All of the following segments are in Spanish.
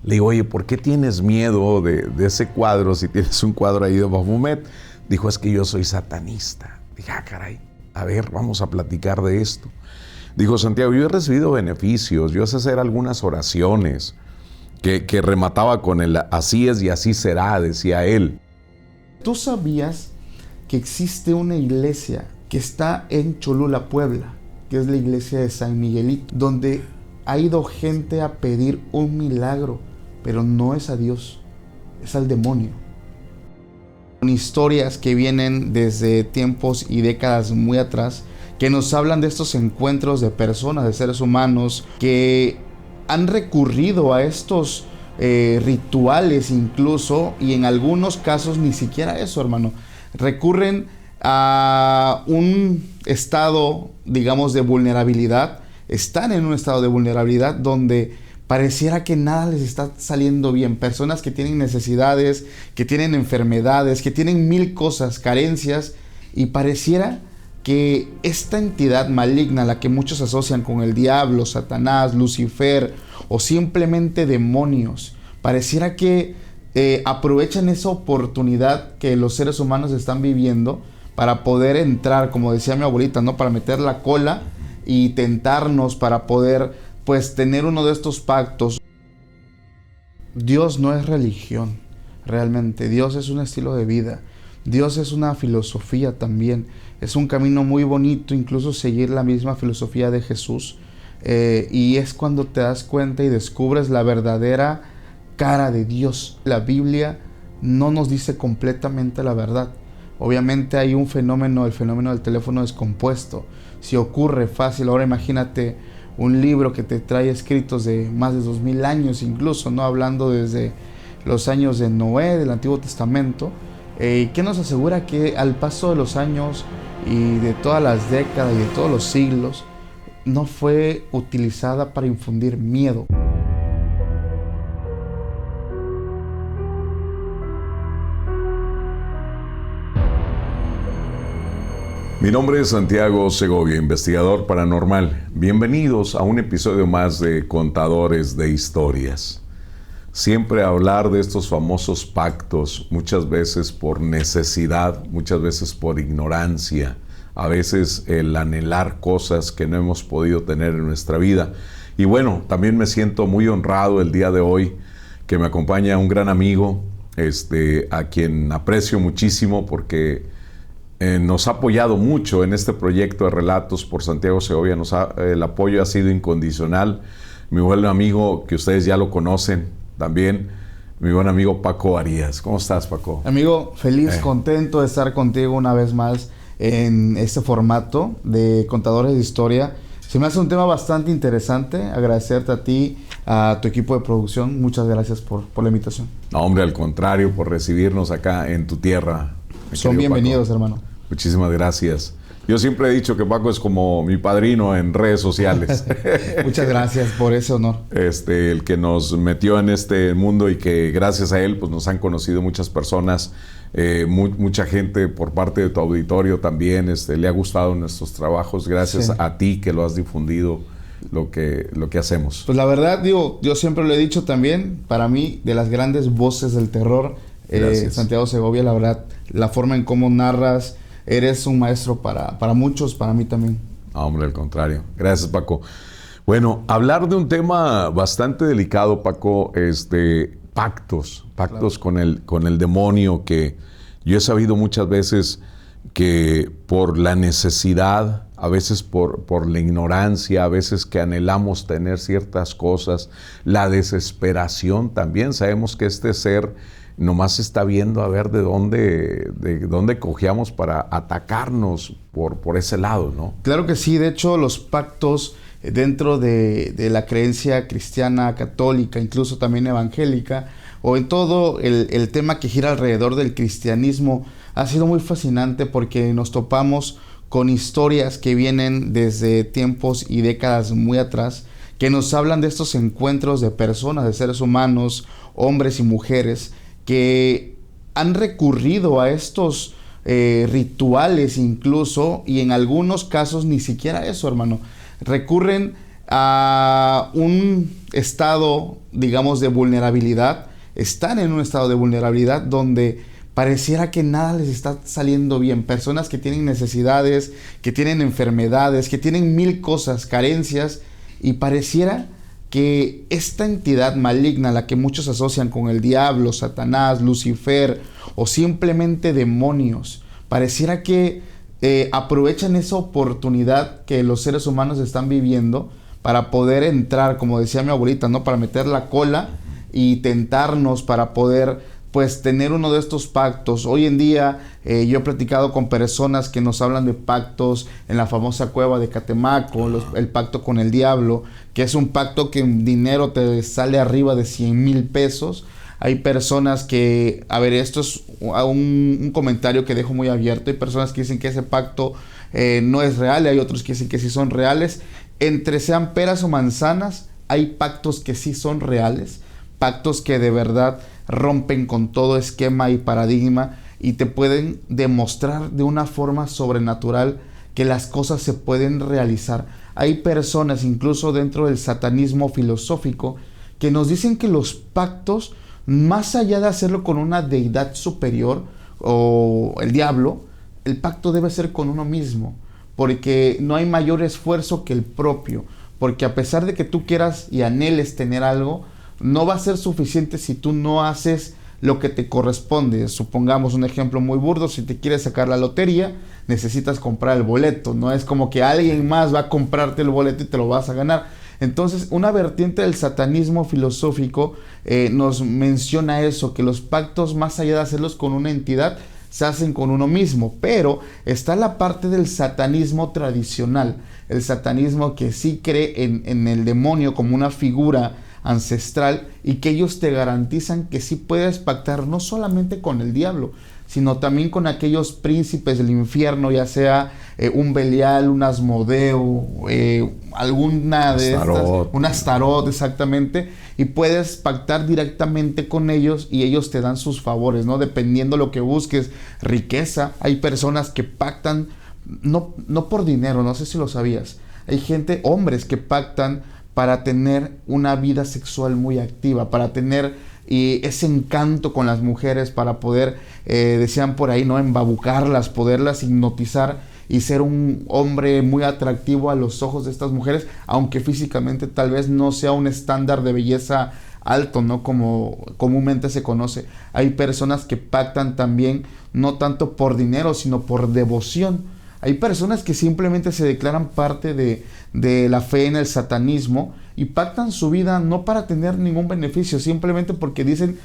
Le digo, oye, ¿por qué tienes miedo de ese cuadro si tienes un cuadro ahí de Baphomet? Dijo, es que yo soy satanista. Dije, caray, a ver, vamos a platicar de esto. Dijo, Santiago, yo he recibido beneficios, yo sé hacer algunas oraciones que remataba con el así es y así será, decía él. ¿Tú sabías que existe una iglesia que está en Cholula, Puebla, que es la iglesia de San Miguelito, donde ha ido gente a pedir un milagro, pero no es a Dios, es al demonio? Con historias que vienen desde tiempos y décadas muy atrás, que nos hablan de estos encuentros de personas, de seres humanos, que han recurrido a estos rituales incluso, y en algunos casos ni siquiera eso, hermano. Recurren a un estado, digamos, de vulnerabilidad. Están en un estado de vulnerabilidad donde pareciera que nada les está saliendo bien. Personas que tienen necesidades, que tienen enfermedades, que tienen mil cosas, carencias, y pareciera que esta entidad maligna, la que muchos asocian con el diablo, Satanás, Lucifer o simplemente demonios, pareciera que aprovechan esa oportunidad que los seres humanos están viviendo para poder entrar, como decía mi abuelita, ¿no? Para meter la cola y tentarnos para poder, pues, tener uno de estos pactos. Dios no es religión, realmente. Dios es un estilo de vida. Dios es una filosofía también. Es un camino muy bonito, incluso seguir la misma filosofía de Jesús. Y es cuando te das cuenta y descubres la verdadera cara de Dios. La Biblia no nos dice completamente la verdad. Obviamente hay un fenómeno, el fenómeno del teléfono descompuesto. Si ocurre fácil, ahora imagínate un libro que te trae escritos de más de 2000 años incluso, ¿no? Hablando desde los años de Noé, del Antiguo Testamento, que nos asegura que al paso de los años y de todas las décadas y de todos los siglos, no fue utilizada para infundir miedo. Mi nombre es Santiago Segovia, investigador paranormal. Bienvenidos a un episodio más de Contadores de Historias. Siempre hablar de estos famosos pactos, muchas veces por necesidad, muchas veces por ignorancia, a veces el anhelar cosas que no hemos podido tener en nuestra vida. Y bueno, también me siento muy honrado el día de hoy que me acompaña un gran amigo, a quien aprecio muchísimo porque nos ha apoyado mucho en este proyecto de Relatos por Santiago Segovia. El apoyo ha sido incondicional. Mi buen amigo, que ustedes ya lo conocen también, mi buen amigo Paco Arias. ¿Cómo estás, Paco? Amigo, feliz, contento de estar contigo una vez más en este formato de Contadores de Historia. Se me hace un tema bastante interesante. Agradecerte a ti, a tu equipo de producción. Muchas gracias por la invitación. No, hombre, al contrario, por recibirnos acá en tu tierra. Son bienvenidos, Paco. Hermano. Muchísimas gracias. Yo siempre he dicho que Paco es como mi padrino en redes sociales. Muchas gracias por ese honor. El que nos metió en este mundo y que gracias a él pues nos han conocido muchas personas, mucha gente por parte de tu auditorio también le ha gustado nuestros trabajos. Gracias a ti que lo has difundido lo que hacemos. Pues la verdad, digo, yo siempre lo he dicho también, para mí, de las grandes voces del terror, Santiago Segovia, la verdad, la forma en cómo narras, eres un maestro para muchos, para mí también. No, hombre, al contrario. Gracias, Paco. Bueno, hablar de un tema bastante delicado, Paco, pactos claro, con el demonio, que yo he sabido muchas veces que por la necesidad, a veces por la ignorancia, a veces que anhelamos tener ciertas cosas, la desesperación también, sabemos que este ser nomás está viendo a ver de dónde cojeamos para atacarnos por ese lado, ¿no? Claro que sí. De hecho, los pactos dentro de la creencia cristiana, católica, incluso también evangélica, o en todo el tema que gira alrededor del cristianismo, ha sido muy fascinante porque nos topamos con historias que vienen desde tiempos y décadas muy atrás, que nos hablan de estos encuentros de personas, de seres humanos, hombres y mujeres, que han recurrido a estos rituales incluso, y en algunos casos ni siquiera eso, hermano. Recurren a un estado, digamos, de vulnerabilidad. Están en un estado de vulnerabilidad donde pareciera que nada les está saliendo bien. Personas que tienen necesidades, que tienen enfermedades, que tienen mil cosas, carencias, y pareciera que esta entidad maligna, la que muchos asocian con el diablo, Satanás, Lucifer o simplemente demonios, pareciera que aprovechan esa oportunidad que los seres humanos están viviendo para poder entrar, como decía mi abuelita, ¿no? Para meter la cola y tentarnos para poder pues tener uno de estos pactos. Hoy en día yo he platicado con personas que nos hablan de pactos en la famosa cueva de Catemaco, el pacto con el diablo, que es un pacto que en dinero te sale arriba de 100,000 pesos. Hay personas que, a ver, esto es un comentario que dejo muy abierto. Hay personas que dicen que ese pacto no es real, y hay otros que dicen que sí son reales. Entre sean peras o manzanas, hay pactos que sí son reales, pactos que de verdad rompen con todo esquema y paradigma y te pueden demostrar de una forma sobrenatural que las cosas se pueden realizar. Hay personas, incluso dentro del satanismo filosófico, que nos dicen que los pactos, más allá de hacerlo con una deidad superior o el diablo, el pacto debe ser con uno mismo, porque no hay mayor esfuerzo que el propio, porque a pesar de que tú quieras y anheles tener algo, no va a ser suficiente si tú no haces lo que te corresponde. Supongamos un ejemplo muy burdo: si te quieres sacar la lotería, necesitas comprar el boleto. No es como que alguien más va a comprarte el boleto y te lo vas a ganar. Entonces, una vertiente del satanismo filosófico nos menciona eso, que los pactos, más allá de hacerlos con una entidad, se hacen con uno mismo. Pero está la parte del satanismo tradicional, el satanismo que sí cree en el demonio como una figura ancestral, y que ellos te garantizan que sí puedes pactar no solamente con el diablo, sino también con aquellos príncipes del infierno, ya sea un Belial, un Asmodeo, alguna de estas, un Astarot, exactamente, y puedes pactar directamente con ellos y ellos te dan sus favores, ¿no? Dependiendo lo que busques, riqueza. Hay personas que pactan no por dinero, no sé si lo sabías. Hay gente, hombres, que pactan para tener una vida sexual muy activa, para tener ese encanto con las mujeres, para poder, decían por ahí, ¿no?, embabucarlas, poderlas hipnotizar y ser un hombre muy atractivo a los ojos de estas mujeres, aunque físicamente tal vez no sea un estándar de belleza alto, ¿no?, como comúnmente se conoce. Hay personas que pactan también no tanto por dinero, sino por devoción. Hay personas que simplemente se declaran parte de la fe en el satanismo y pactan su vida no para tener ningún beneficio, simplemente porque dicen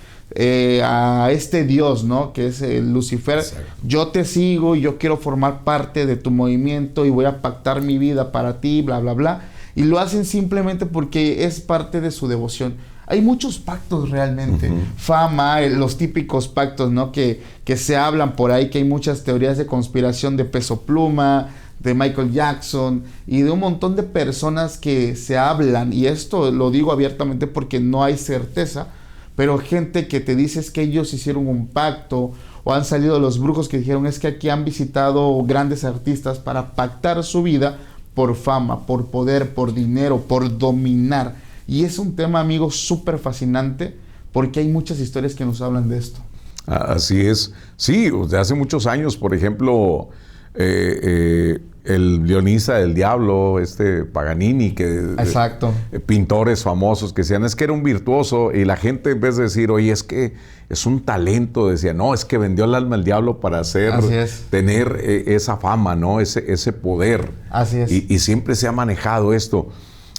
a este Dios, ¿no?, que es Lucifer: exacto, yo te sigo y yo quiero formar parte de tu movimiento y voy a pactar mi vida para ti, bla, bla, bla. Y lo hacen simplemente porque es parte de su devoción. Hay muchos pactos realmente. Fama, los típicos pactos, ¿no?, que se hablan por ahí, que hay muchas teorías de conspiración de Peso Pluma, de Michael Jackson y de un montón de personas que se hablan, y esto lo digo abiertamente porque no hay certeza, pero gente que te dice es que ellos hicieron un pacto, o han salido los brujos que dijeron es que aquí han visitado grandes artistas para pactar su vida por fama, por poder, por dinero, por dominar. Y es un tema, amigos, súper fascinante, porque hay muchas historias que nos hablan de esto. Así es. Sí, de hace muchos años, por ejemplo, el violinista del diablo, Paganini, que exacto, pintores famosos que decían es que era un virtuoso, y la gente, en vez de decir, oye, es que es un talento, decía, no, es que vendió el alma al diablo para tener esa fama, ¿no?, ese poder. Así es. Y siempre se ha manejado esto.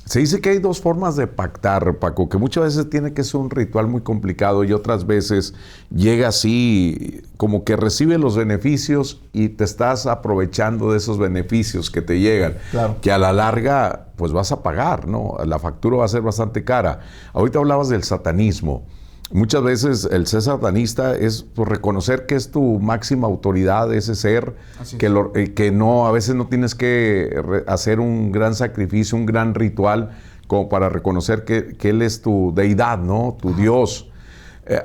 Se dice que hay dos formas de pactar, Paco, que muchas veces tiene que ser un ritual muy complicado y otras veces llega así, como que recibe los beneficios y te estás aprovechando de esos beneficios que te llegan, claro, que a la larga pues vas a pagar, ¿no? La factura va a ser bastante cara. Ahorita hablabas del satanismo. Muchas veces el ser satanista es pues, reconocer que es tu máxima autoridad, ese ser, que no, a veces no tienes que hacer un gran sacrificio, un gran ritual, como para reconocer que Él es tu deidad, ¿no?, tu Dios.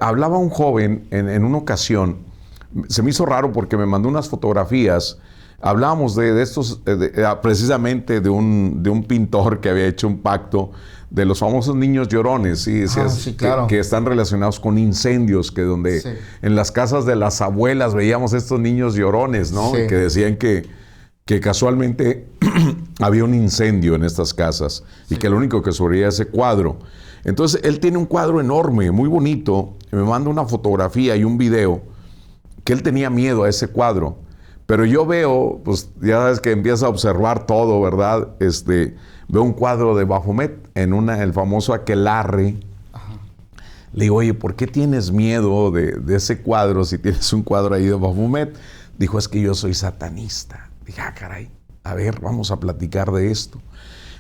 Hablaba un joven en una ocasión, se me hizo raro porque me mandó unas fotografías hablábamos de estos, precisamente de un pintor que había hecho un pacto de los famosos niños llorones, ¿sí? Decías, sí, claro. que están relacionados con incendios, que donde Sí. en las casas de las abuelas veíamos estos niños llorones, ¿no? Sí. Y que decían que casualmente había un incendio en estas casas y que lo único que sobrevivía ese cuadro. Entonces, él tiene un cuadro enorme, muy bonito, y me manda una fotografía y un video que él tenía miedo a ese cuadro. Pero yo veo, pues ya sabes que empieza a observar todo, ¿verdad? Veo un cuadro de Baphomet en el famoso aquelarre. Ajá. Le digo, oye, ¿por qué tienes miedo de ese cuadro si tienes un cuadro ahí de Baphomet? Dijo, es que yo soy satanista. Dije, caray, a ver, vamos a platicar de esto.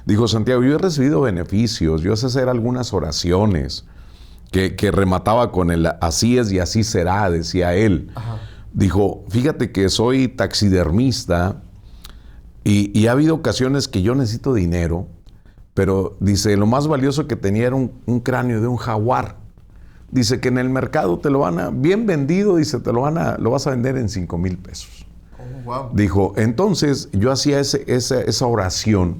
Dijo, Santiago, yo he recibido beneficios, yo sé hacer algunas oraciones que remataba con el así es y así será, decía él. Ajá. Dijo, fíjate que soy taxidermista y ha habido ocasiones que yo necesito dinero, pero dice, lo más valioso que tenía era un cráneo de un jaguar. Dice que en el mercado te lo bien vendido, dice, lo vas a vender en 5,000 pesos. Oh, wow. Dijo, entonces yo hacía esa oración.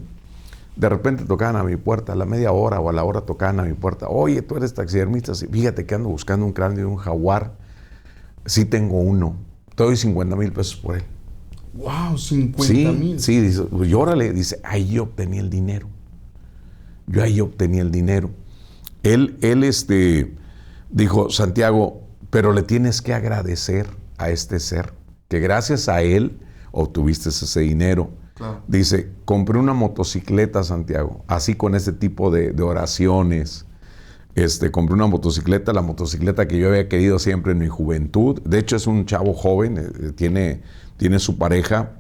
De repente tocaban a mi puerta, a la media hora o a la hora tocaban a mi puerta. Oye, tú eres taxidermista, sí, fíjate que ando buscando un cráneo de un jaguar. Sí tengo uno. Te doy 50,000 pesos por él. Wow, 50,000. Sí, dice, pues, y órale, dice, ahí yo obtenía el dinero. Yo ahí obtenía el dinero. Él dijo, Santiago, pero le tienes que agradecer a este ser, que gracias a él obtuviste ese dinero. Claro. Dice, compré una motocicleta, Santiago, así con este tipo de oraciones. Compré una motocicleta, la motocicleta que yo había querido siempre en mi juventud. De hecho, es un chavo joven, tiene su pareja.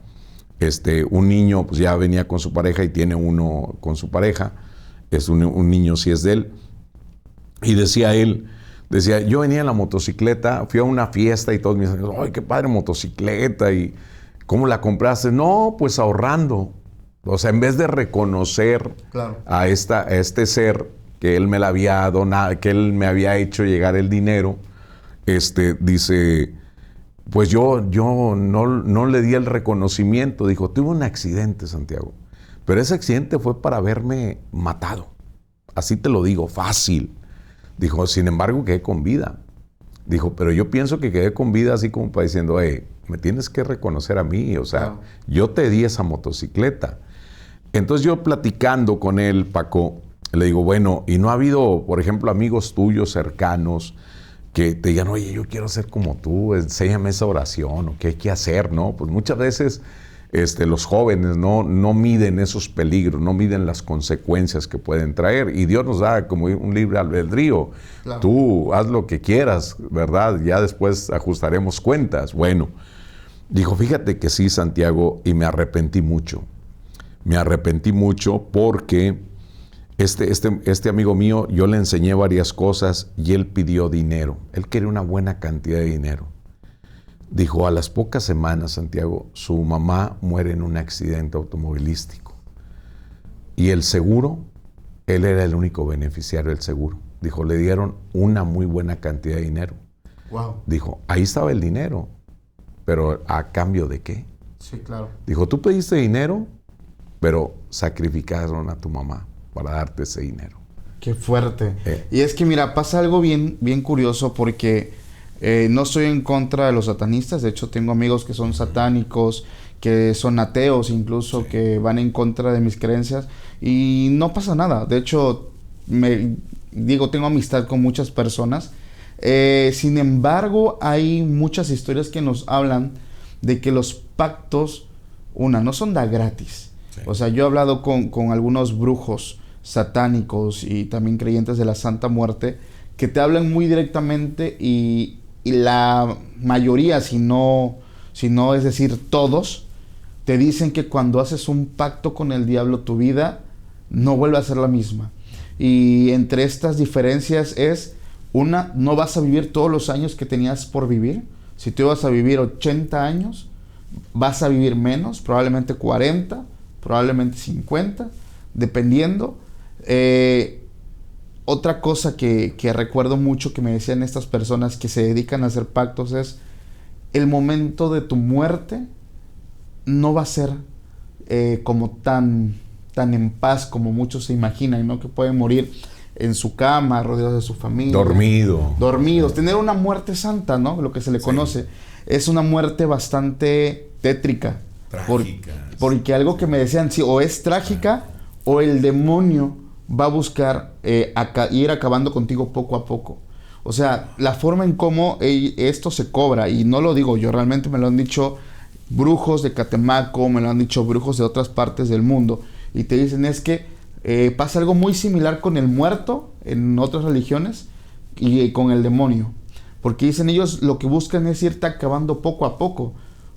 Un niño, pues ya venía con su pareja y tiene uno con su pareja. Es un niño, sí es de él. Y decía, yo venía en la motocicleta, fui a una fiesta y todos me dicen, ¡ay, qué padre motocicleta! Y ¿cómo la compraste? No, pues ahorrando. O sea, en vez de reconocer Claro. a este ser que él me la había donado, que él me había hecho llegar el dinero, dice, pues yo no le di el reconocimiento. Dijo, tuve un accidente, Santiago, pero ese accidente fue para haberme matado. Así te lo digo, fácil. Dijo, sin embargo, quedé con vida. Dijo, pero yo pienso que quedé con vida así como para diciendo, me tienes que reconocer a mí, o sea, Claro. Yo te di esa motocicleta. Entonces yo platicando con él, Paco, le digo, bueno, ¿y no ha habido, por ejemplo, amigos tuyos cercanos que te digan, oye, yo quiero ser como tú, enséñame esa oración, o qué hay que hacer, ¿no? Pues muchas veces los jóvenes no miden esos peligros, no miden las consecuencias que pueden traer. Y Dios nos da como un libre albedrío. Claro. Tú haz lo que quieras, ¿verdad? Ya después ajustaremos cuentas. Bueno, dijo, fíjate que sí, Santiago, y me arrepentí mucho. Me arrepentí mucho porque este amigo mío, yo le enseñé varias cosas y él pidió dinero. Él quería una buena cantidad de dinero. Dijo, a las pocas semanas, Santiago, su mamá muere en un accidente automovilístico. Y el seguro, él era el único beneficiario del seguro. Dijo, le dieron una muy buena cantidad de dinero. Wow. Dijo, ahí estaba el dinero, pero ¿a cambio de qué? Sí, claro. Dijo, tú pediste dinero, pero sacrificaron a tu mamá para darte ese dinero. Qué fuerte. Y es que, mira, pasa algo bien, bien curioso porque no estoy en contra de los satanistas. De hecho, tengo amigos que son satánicos, que son ateos incluso, sí, que van en contra de mis creencias. Y no pasa nada. De hecho, tengo amistad con muchas personas. Sin embargo, hay muchas historias que nos hablan de que los pactos, no son de gratis. Sí. O sea, yo he hablado con algunos brujos satánicos y también creyentes de la Santa Muerte que te hablan muy directamente y la mayoría, si no es decir todos, te dicen que cuando haces un pacto con el diablo tu vida no vuelve a ser la misma. Y entre estas diferencias es, no vas a vivir todos los años que tenías por vivir. Si tú ibas a vivir 80 años, vas a vivir menos, probablemente 40, probablemente 50, dependiendo. Otra cosa que recuerdo mucho que me decían estas personas que se dedican a hacer pactos es, el momento de tu muerte no va a ser como tan en paz como muchos se imaginan, ¿no? Que pueden morir en su cama, rodeados de su familia. Dormidos. Tener una muerte santa, ¿no? Lo que se le conoce. Es una muerte bastante tétrica. Trágica. Porque algo que me decían, sí, o es trágica o el demonio va a buscar ir acabando contigo poco a poco. O sea, la forma en cómo esto se cobra, y no lo digo yo, realmente me lo han dicho brujos de Catemaco, me lo han dicho brujos de otras partes del mundo, y te dicen es que pasa algo muy similar con el muerto en otras religiones y con el demonio. Porque dicen ellos lo que buscan es irte acabando poco a poco.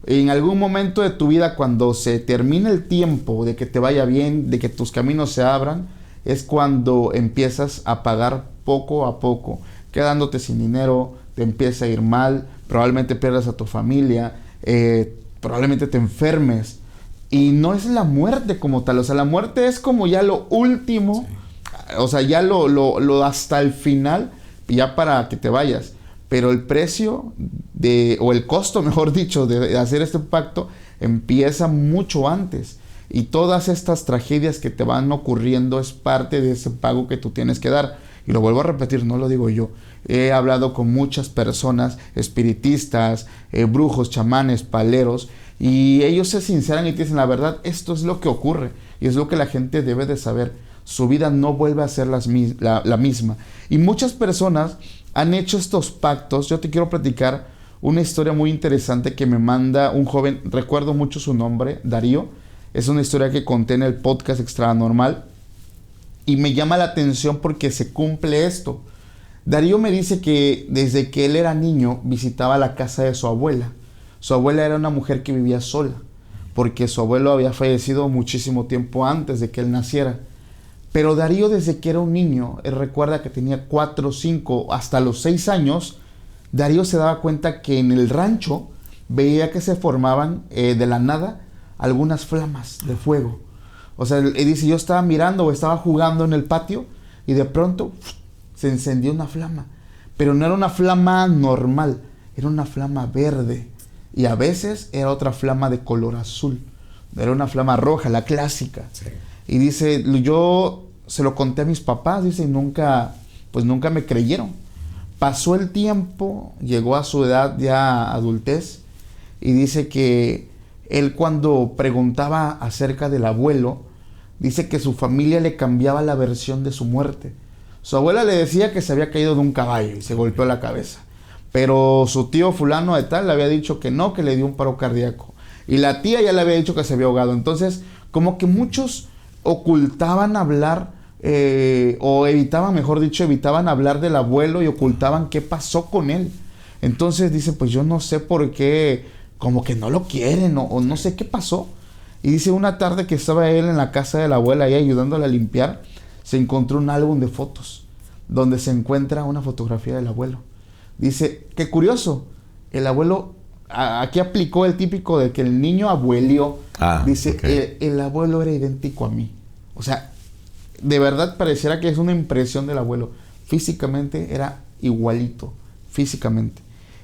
En algún momento de tu vida, cuando se termine el tiempo de que te vaya bien, de que tus caminos se abran, es cuando empiezas a pagar poco a poco, quedándote sin dinero, te empieza a ir mal, probablemente pierdas a tu familia, probablemente te enfermes. Y no es la muerte como tal, o sea, la muerte es como ya lo último, o sea, ya lo hasta el final, ya para que te vayas. Pero el precio o el costo, mejor dicho, de hacer este pacto empieza mucho antes. Y todas estas tragedias que te van ocurriendo es parte de ese pago que tú tienes que dar. Y lo vuelvo a repetir, no lo digo yo. He hablado con muchas personas, espiritistas, brujos, chamanes, paleros, y ellos se sinceran y te dicen la verdad, esto es lo que ocurre. Y es lo que la gente debe de saber. Su vida no vuelve a ser la misma. Y muchas personas han hecho estos pactos. Yo te quiero platicar una historia muy interesante que me manda un joven, recuerdo mucho su nombre, Darío. Es una historia que conté en el podcast Extranormal y me llama la atención porque se cumple esto. Darío me dice que desde que él era niño visitaba la casa de su abuela. Su abuela era una mujer que vivía sola porque su abuelo había fallecido muchísimo tiempo antes de que él naciera. Pero Darío, desde que era un niño, él recuerda que tenía 4, 5, hasta los 6 años, Darío se daba cuenta que en el rancho veía que se formaban de la nada algunas flamas de fuego. O sea, él dice, yo estaba mirando o estaba jugando en el patio y de pronto se encendió una flama. Pero no era una flama normal, era una flama verde. Y a veces era otra flama de color azul. Era una flama roja, la clásica. Sí. Y dice, yo se lo conté a mis papás, dice, y nunca me creyeron. Pasó el tiempo, llegó a su edad ya adultez, y dice que él cuando preguntaba acerca del abuelo, dice que su familia le cambiaba la versión de su muerte. Su abuela le decía que se había caído de un caballo y se golpeó la cabeza. Pero su tío fulano de tal le había dicho que no, que le dio un paro cardíaco. Y la tía ya le había dicho que se había ahogado. Entonces, como que muchos ocultaban hablar, o evitaban hablar del abuelo y ocultaban qué pasó con él. Entonces dice, pues yo no sé por qué, como que no lo quieren, o no sé qué pasó. Y dice, una tarde que estaba él en la casa de la abuela ahí ayudándole a limpiar, se encontró un álbum de fotos donde se encuentra una fotografía del abuelo. Dice, qué curioso, el abuelo, aquí aplicó el típico de que el niño abuelió. Dice, okay. El abuelo era idéntico a mí. O sea, de verdad pareciera que es una impresión del abuelo. Físicamente era igualito, físicamente.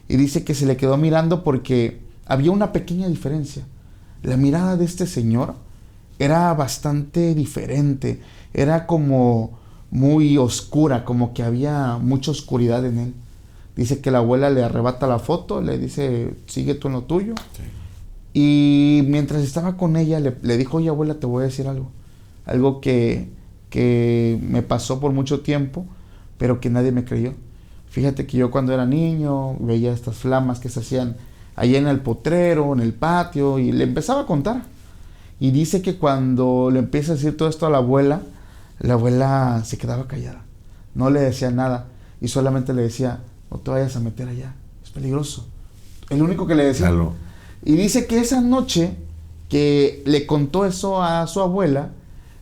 Y dice que se le quedó mirando porque había una pequeña diferencia. La mirada de este señor era bastante diferente. Era como muy oscura, como que había mucha oscuridad en él. Dice que la abuela le arrebata la foto, le dice, sigue tú en lo tuyo. Sí. Y mientras estaba con ella, le dijo, oye abuela, te voy a decir algo. Algo que me pasó por mucho tiempo, pero que nadie me creyó. Fíjate que yo cuando era niño veía estas flamas que se hacían allá en el potrero, en el patio, y le empezaba a contar. Y dice que cuando le empieza a decir todo esto a la abuela se quedaba callada. No le decía nada y solamente le decía, no te vayas a meter allá, es peligroso. El único que le decía. Claro. Y dice que esa noche que le contó eso a su abuela,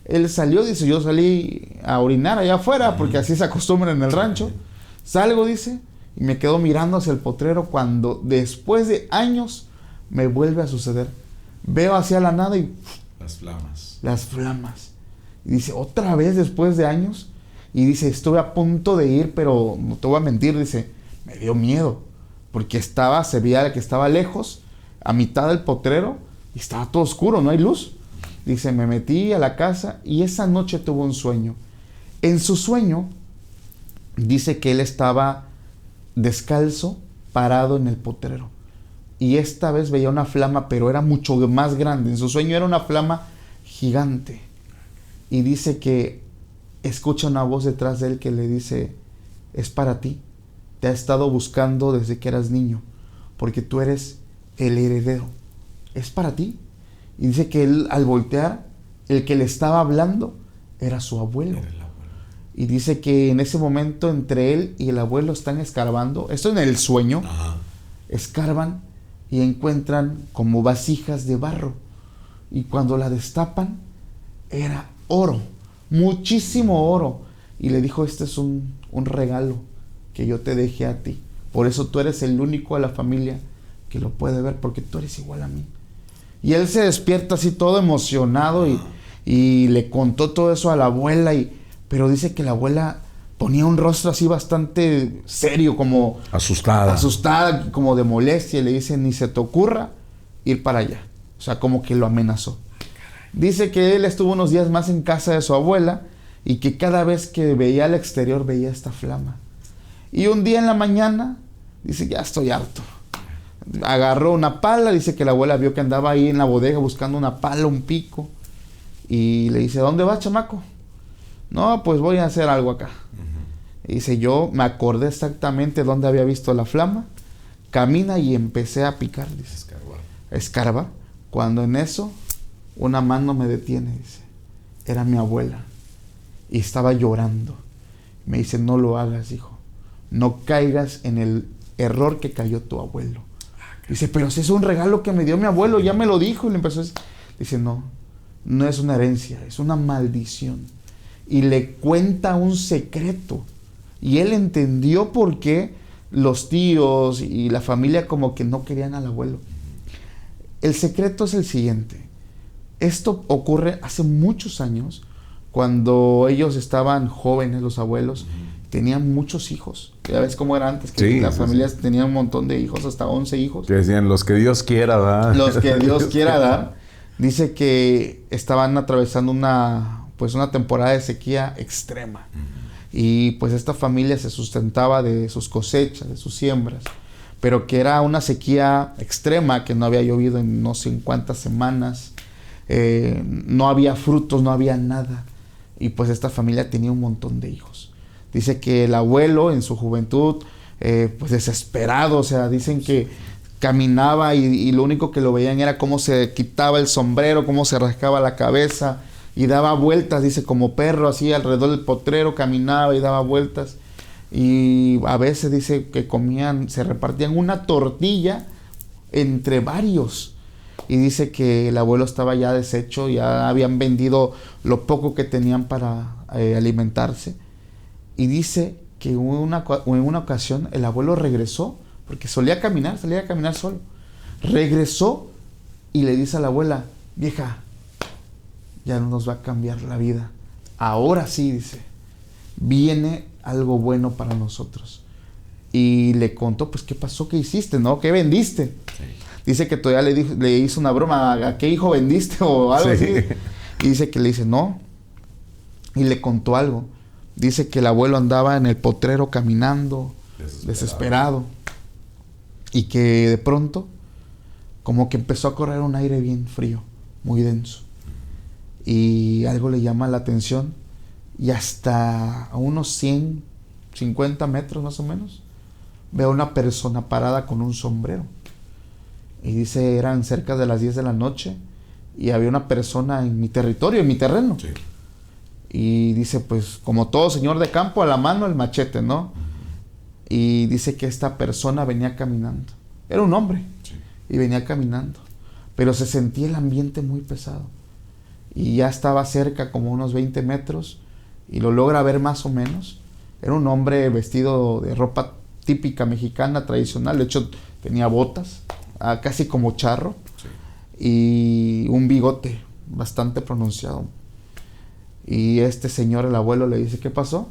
él salió, dice, yo salí a orinar allá afuera, porque así se acostumbra en el rancho. Salgo, dice, y me quedo mirando hacia el potrero cuando después de años me vuelve a suceder. Veo hacia la nada y las flamas. Y dice, otra vez después de años. Y dice, estuve a punto de ir, pero no te voy a mentir, dice, me dio miedo. Porque se veía que estaba lejos, a mitad del potrero, Y estaba todo oscuro, no hay luz. Dice, me metí a la casa y esa noche tuvo un sueño. En su sueño, dice que él estaba descalzo, parado en el potrero. Y esta vez veía una flama, pero era mucho más grande. En su sueño era una flama gigante. Y dice que escucha una voz detrás de él que le dice, es para ti. Te ha estado buscando desde que eras niño, porque tú eres el heredero. Es para ti. Y dice que él, al voltear, el que le estaba hablando era su abuelo. Y dice que en ese momento entre él y el abuelo están escarbando. Esto en el sueño. Ajá. Escarban y encuentran como vasijas de barro. Y cuando la destapan, era oro. Muchísimo oro. Y le dijo, este es un regalo que yo te dejé a ti. Por eso tú eres el único de la familia que lo puede ver, porque tú eres igual a mí. Y él se despierta así todo emocionado y le contó todo eso a la abuela. Pero dice que la abuela ponía un rostro así bastante serio, como... Asustada, como de molestia. Y le dice, ni se te ocurra ir para allá. O sea, como que lo amenazó. Dice que él estuvo unos días más en casa de su abuela y que cada vez que veía al exterior veía esta flama. Y un día en la mañana, dice, ya estoy harto. Agarró una pala, dice que la abuela vio que andaba ahí en la bodega buscando una pala, un pico. Y le dice, ¿dónde vas, chamaco? No, pues voy a hacer algo acá. Y dice, yo me acordé exactamente dónde había visto la flama. Camina y empecé a picar, dice. Escarba. Cuando en eso, una mano me detiene, dice. Era mi abuela. Y estaba llorando. Me dice, no lo hagas, hijo. No caigas en el error que cayó tu abuelo. Dice, pero si es un regalo que me dio mi abuelo, ya me lo dijo. Y le empezó a decir, dice, no es una herencia, es una maldición. Y le cuenta un secreto. Y él entendió por qué los tíos y la familia como que no querían al abuelo. El secreto es el siguiente. Esto ocurre hace muchos años, cuando ellos estaban jóvenes, los abuelos, tenían muchos hijos. Ya ves cómo era antes, que las familias tenían un montón de hijos, hasta 11 hijos. Que decían, los que Dios quiera dar. Los que Dios quiera dar. Dice que estaban atravesando una temporada de sequía extrema. Y pues esta familia se sustentaba de sus cosechas, de sus siembras. Pero que era una sequía extrema, que no había llovido en no sé en cuántas semanas. No había frutos, no había nada. Y pues esta familia tenía un montón de hijos. Dice que el abuelo en su juventud, pues desesperado, o sea, dicen que caminaba y lo único que lo veían era cómo se quitaba el sombrero, cómo se rascaba la cabeza y daba vueltas, dice, como perro, así alrededor del potrero, caminaba y daba vueltas. Y a veces dice que se repartían una tortilla entre varios. Y dice que el abuelo estaba ya deshecho, ya habían vendido lo poco que tenían para alimentarse. Y dice que en una ocasión el abuelo regresó, porque salía a caminar solo. Regresó y le dice a la abuela, vieja, ya no nos va a cambiar la vida. Ahora sí, dice, viene algo bueno para nosotros. Y le contó, pues, ¿qué pasó? ¿Qué hiciste? ¿No? ¿Qué vendiste? Sí. Dice que todavía le hizo una broma, ¿a qué hijo vendiste? O algo así. Y dice que le dice, no. Y le contó algo. Dice que el abuelo andaba en el potrero caminando, desesperado. Y que de pronto, como que empezó a correr un aire bien frío, muy denso. Y algo le llama la atención. Y hasta a unos 150 metros más o menos, veo una persona parada con un sombrero. Y dice, eran cerca de las 10 de la noche y había una persona en mi territorio, en mi terreno. Sí. Y dice, pues, como todo señor de campo, a la mano el machete, ¿no? Y dice que esta persona venía caminando. Era un hombre. Sí. Y venía caminando. Pero se sentía el ambiente muy pesado. Y ya estaba cerca, como unos 20 metros, y lo logra ver más o menos. Era un hombre vestido de ropa típica mexicana, tradicional. De hecho, tenía botas, casi como charro. Sí. Y un bigote bastante pronunciado. Y este señor, el abuelo, le dice, ¿qué pasó?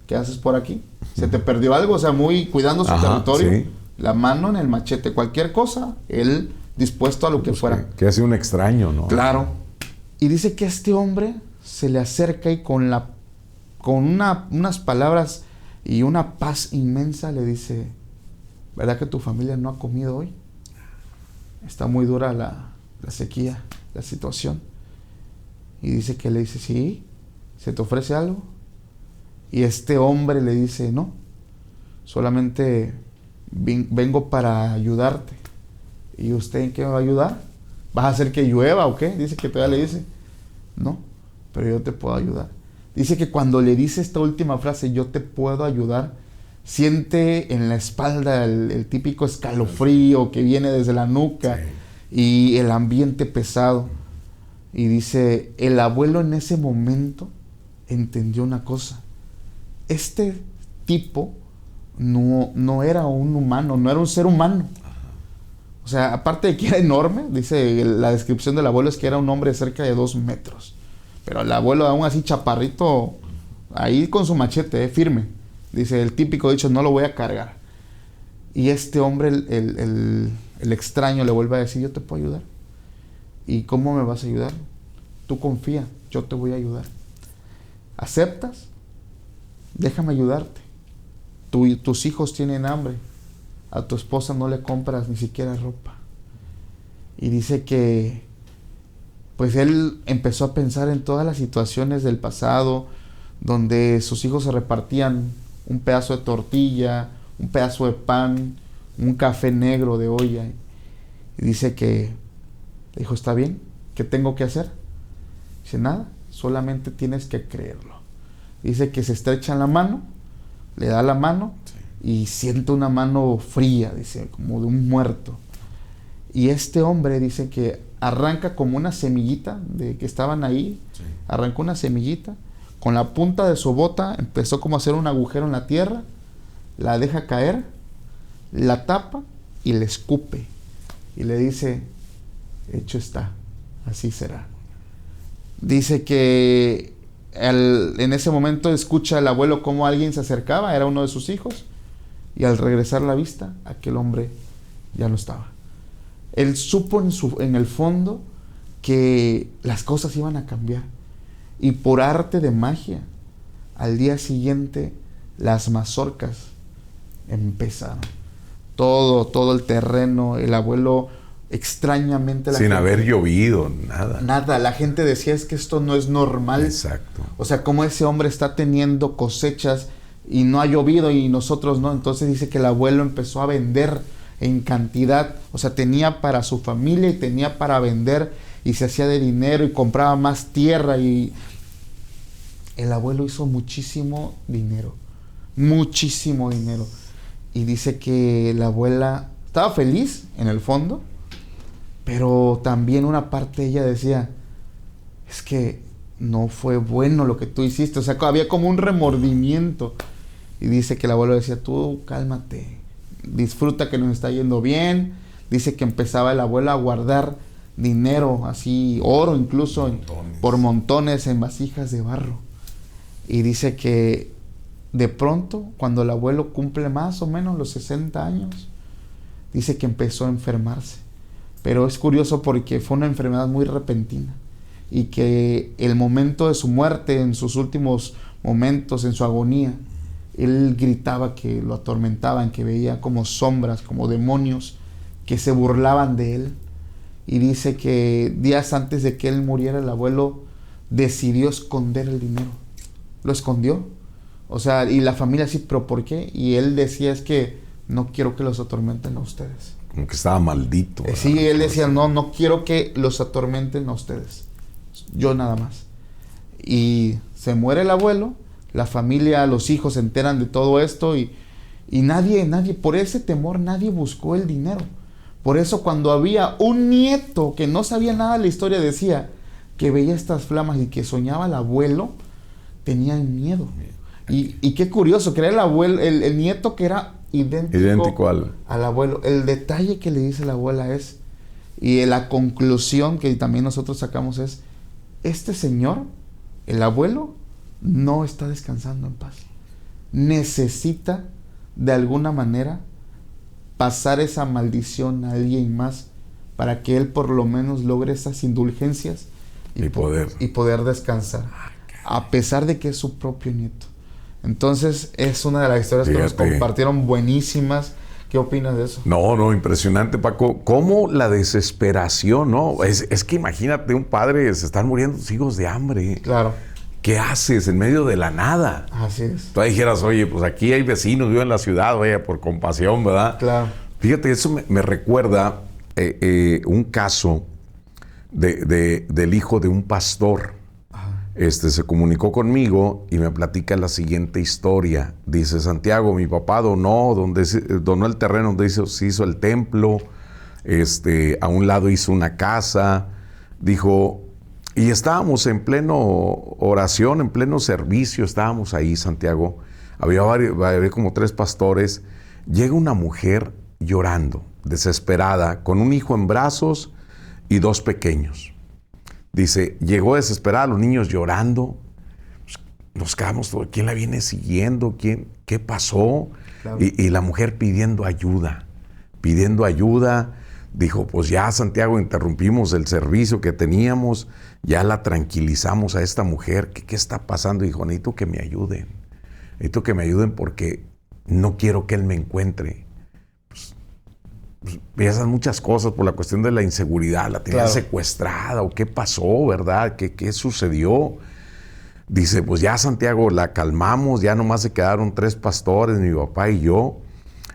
¿Qué haces por aquí? ¿Se te perdió algo? O sea, muy cuidando su territorio. Sí. La mano en el machete. Cualquier cosa, él dispuesto a lo que Pues fuera. que hace un extraño, ¿no? Claro. Y dice que este hombre se le acerca y con unas palabras y una paz inmensa le dice, ¿verdad que tu familia no ha comido hoy? Está muy dura la sequía, la situación. Y dice que le dice, sí, ¿se te ofrece algo? Y este hombre le dice, no, solamente vengo para ayudarte. ¿Y usted en qué me va a ayudar? ¿Vas a hacer que llueva o qué? Dice que todavía le dice, no, pero yo te puedo ayudar. Dice que cuando le dice esta última frase, yo te puedo ayudar, siente en la espalda el típico escalofrío que viene desde la nuca, sí, y el ambiente pesado. Y dice, el abuelo en ese momento entendió una cosa. Este tipo no era un humano, no era un ser humano. O sea, aparte de que era enorme, dice la descripción del abuelo es que era un hombre de cerca de 2 metros. Pero el abuelo aún así chaparrito, ahí con su machete, firme. Dice, el típico dicho, no lo voy a cargar. Y este hombre, el extraño, le vuelve a decir, yo te puedo ayudar. ¿Y cómo me vas a ayudar? Tú confía, yo te voy a ayudar. ¿Aceptas? Déjame ayudarte. Tus hijos tienen hambre. A tu esposa no le compras ni siquiera ropa. Y dice que pues él empezó a pensar en todas las situaciones del pasado donde sus hijos se repartían un pedazo de tortilla, un pedazo de pan, un café negro de olla. Y dice que dijo, está bien, ¿qué tengo que hacer? Dice, nada, solamente tienes que creerlo. Dice que se estrechan la mano, le da la mano, sí, y siente una mano fría, dice, como de un muerto. Y este hombre dice que arranca como una semillita de que estaban ahí, sí, arrancó una semillita, con la punta de su bota empezó como a hacer un agujero en la tierra, la deja caer, la tapa y le escupe. Y le dice, hecho está, así será. Dice que en ese momento escucha el abuelo cómo alguien se acercaba, era uno de sus hijos, y al regresar la vista, aquel hombre ya no estaba. Él supo en el fondo que las cosas iban a cambiar, y por arte de magia, al día siguiente las mazorcas empezaron. Todo el terreno, el abuelo extrañamente... Sin haber llovido, nada. Nada, la gente decía, es que esto no es normal. Exacto. O sea, como ese hombre está teniendo cosechas y no ha llovido y nosotros no. Entonces dice que el abuelo empezó a vender en cantidad. O sea, tenía para su familia y tenía para vender y se hacía de dinero y compraba más tierra y... El abuelo hizo muchísimo dinero. Muchísimo dinero. Y dice que la abuela estaba feliz en el fondo, pero también una parte de ella decía, es que no fue bueno lo que tú hiciste. O sea, había como un remordimiento. Y dice que el abuelo decía, tú cálmate, disfruta que nos está yendo bien. Dice que empezaba el abuelo a guardar dinero, así, oro incluso, por montones en vasijas de barro. Y dice que de pronto, cuando el abuelo cumple más o menos los 60 años, dice que empezó a enfermarse. Pero es curioso porque fue una enfermedad muy repentina y que el momento de su muerte, en sus últimos momentos, en su agonía, él gritaba que lo atormentaban, que veía como sombras, como demonios que se burlaban de él. Y dice que días antes de que él muriera, el abuelo decidió esconder el dinero. Lo escondió. O sea, y la familia así, ¿pero por qué? Y él decía, es que no quiero que los atormenten a ustedes. Como que estaba maldito. Sí, él decía, no quiero que los atormenten a ustedes. Yo nada más. Y se muere el abuelo, la familia, los hijos se enteran de todo esto y nadie, por ese temor, nadie buscó el dinero. Por eso cuando había un nieto que no sabía nada de la historia, decía que veía estas flamas y que soñaba el abuelo, tenían miedo. Y qué curioso, que era el abuelo, el nieto que era idéntico al abuelo. El detalle que le dice la abuela es, y la conclusión que también nosotros sacamos es, este señor, el abuelo, no está descansando en paz. Necesita de alguna manera pasar esa maldición a alguien más para que él por lo menos logre esas indulgencias y poder descansar, a pesar de que es su propio nieto. Entonces es una de las historias que nos compartieron buenísimas. ¿Qué opinas de eso? No, impresionante, Paco. ¿Cómo la desesperación, no? Es que imagínate, un padre, se están muriendo sus hijos de hambre. Claro. ¿Qué haces en medio de la nada? Así es. Tú dijeras, oye, pues aquí hay vecinos, vivo en la ciudad, vaya, por compasión, ¿verdad? Claro. Fíjate, eso me recuerda un caso del hijo de un pastor. Se comunicó conmigo y me platica la siguiente historia. Dice, Santiago, mi papá donó el terreno donde se hizo el templo. A un lado hizo una casa. Dijo, y estábamos en pleno oración, en pleno servicio. Estábamos ahí, Santiago. Había como 3 pastores. Llega una mujer llorando, desesperada, con un hijo en brazos y 2 pequeños. Dice, llegó desesperada, los niños llorando. Nos quedamos todos, ¿quién la viene siguiendo? ¿Qué pasó? Claro. Y la mujer pidiendo ayuda. Dijo, pues ya, Santiago, interrumpimos el servicio que teníamos, ya la tranquilizamos a esta mujer. ¿Qué está pasando? Dijo, necesito que me ayuden porque no quiero que él me encuentre. Piensan muchas cosas por la cuestión de la inseguridad, la tenía secuestrada o qué pasó, ¿verdad? ¿Qué sucedió? Dice, pues ya, Santiago, la calmamos, ya nomás se quedaron 3 pastores, mi papá y yo.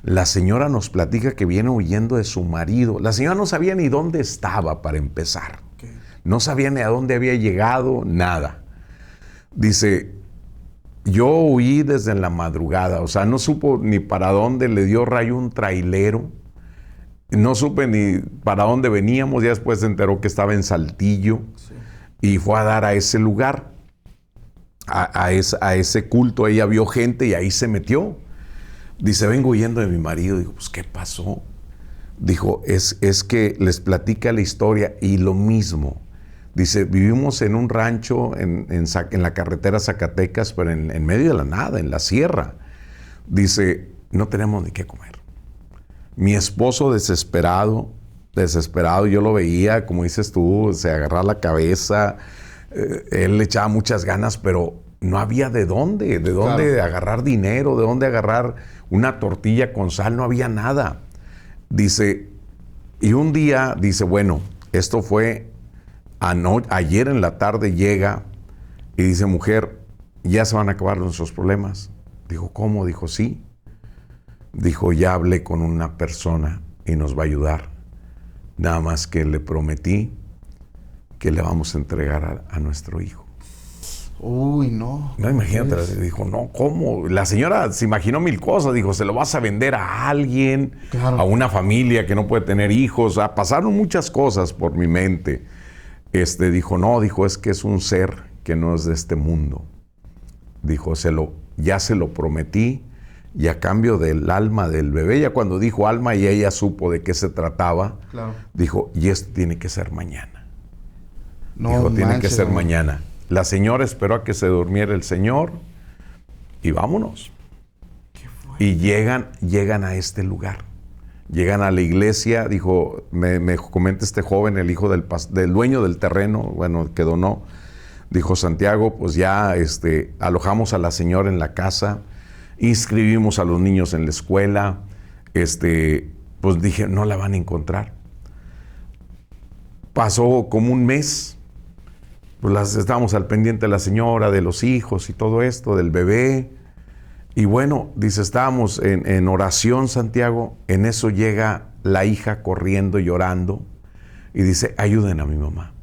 La señora nos platica que viene huyendo de su marido. La señora no sabía ni dónde estaba para empezar. Okay. No sabía ni a dónde había llegado, nada. Dice, yo huí desde la madrugada, o sea, no supo ni para dónde, le dio rayo un trailero. No supe ni para dónde veníamos, ya después se enteró que estaba en Saltillo y fue a dar a ese lugar, a ese culto. Ella vio gente y ahí se metió. Dice, vengo huyendo de mi marido. Digo, pues, ¿qué pasó? Dijo, es que les platica la historia y lo mismo. Dice, vivimos en un rancho en la carretera Zacatecas, pero en medio de la nada, en la sierra. Dice, no tenemos ni qué comer. Mi esposo desesperado, yo lo veía, como dices tú, se agarraba la cabeza, él le echaba muchas ganas, pero no había de dónde agarrar dinero, de dónde agarrar una tortilla con sal, no había nada. Dice, y un día, dice, bueno, esto fue ayer en la tarde, llega y dice, mujer, ya se van a acabar nuestros problemas. Dijo, ¿cómo? Dijo, sí. Dijo, ya hablé con una persona y nos va a ayudar. Nada más que le prometí que le vamos a entregar a nuestro hijo. Uy, no. No, imagínate, dijo, no, ¿cómo? La señora se imaginó 1000 cosas. Dijo, se lo vas a vender a alguien, claro, a una familia que no puede tener hijos. Pasaron muchas cosas por mi mente. Dijo, no, dijo, es que es un ser que no es de este mundo. Dijo, ya se lo prometí. Y a cambio del alma del bebé, ya cuando dijo alma y ella supo de qué se trataba, claro, dijo, y esto tiene que ser mañana. No, dijo, tiene que ser mañana. La señora esperó a que se durmiera el señor y vámonos. ¿Qué fue? Y llegan a este lugar. Llegan a la iglesia, dijo, me comenta este joven, el hijo del dueño del terreno, bueno, que donó. Dijo, Santiago, pues ya alojamos a la señora en la casa. Inscribimos a los niños en la escuela, pues dije, no la van a encontrar. Pasó como un mes, pues estábamos al pendiente de la señora, de los hijos y todo esto, del bebé. Y bueno, dice, estábamos en oración, Santiago, en eso llega la hija corriendo, llorando, y dice, ayuden a mi mamá.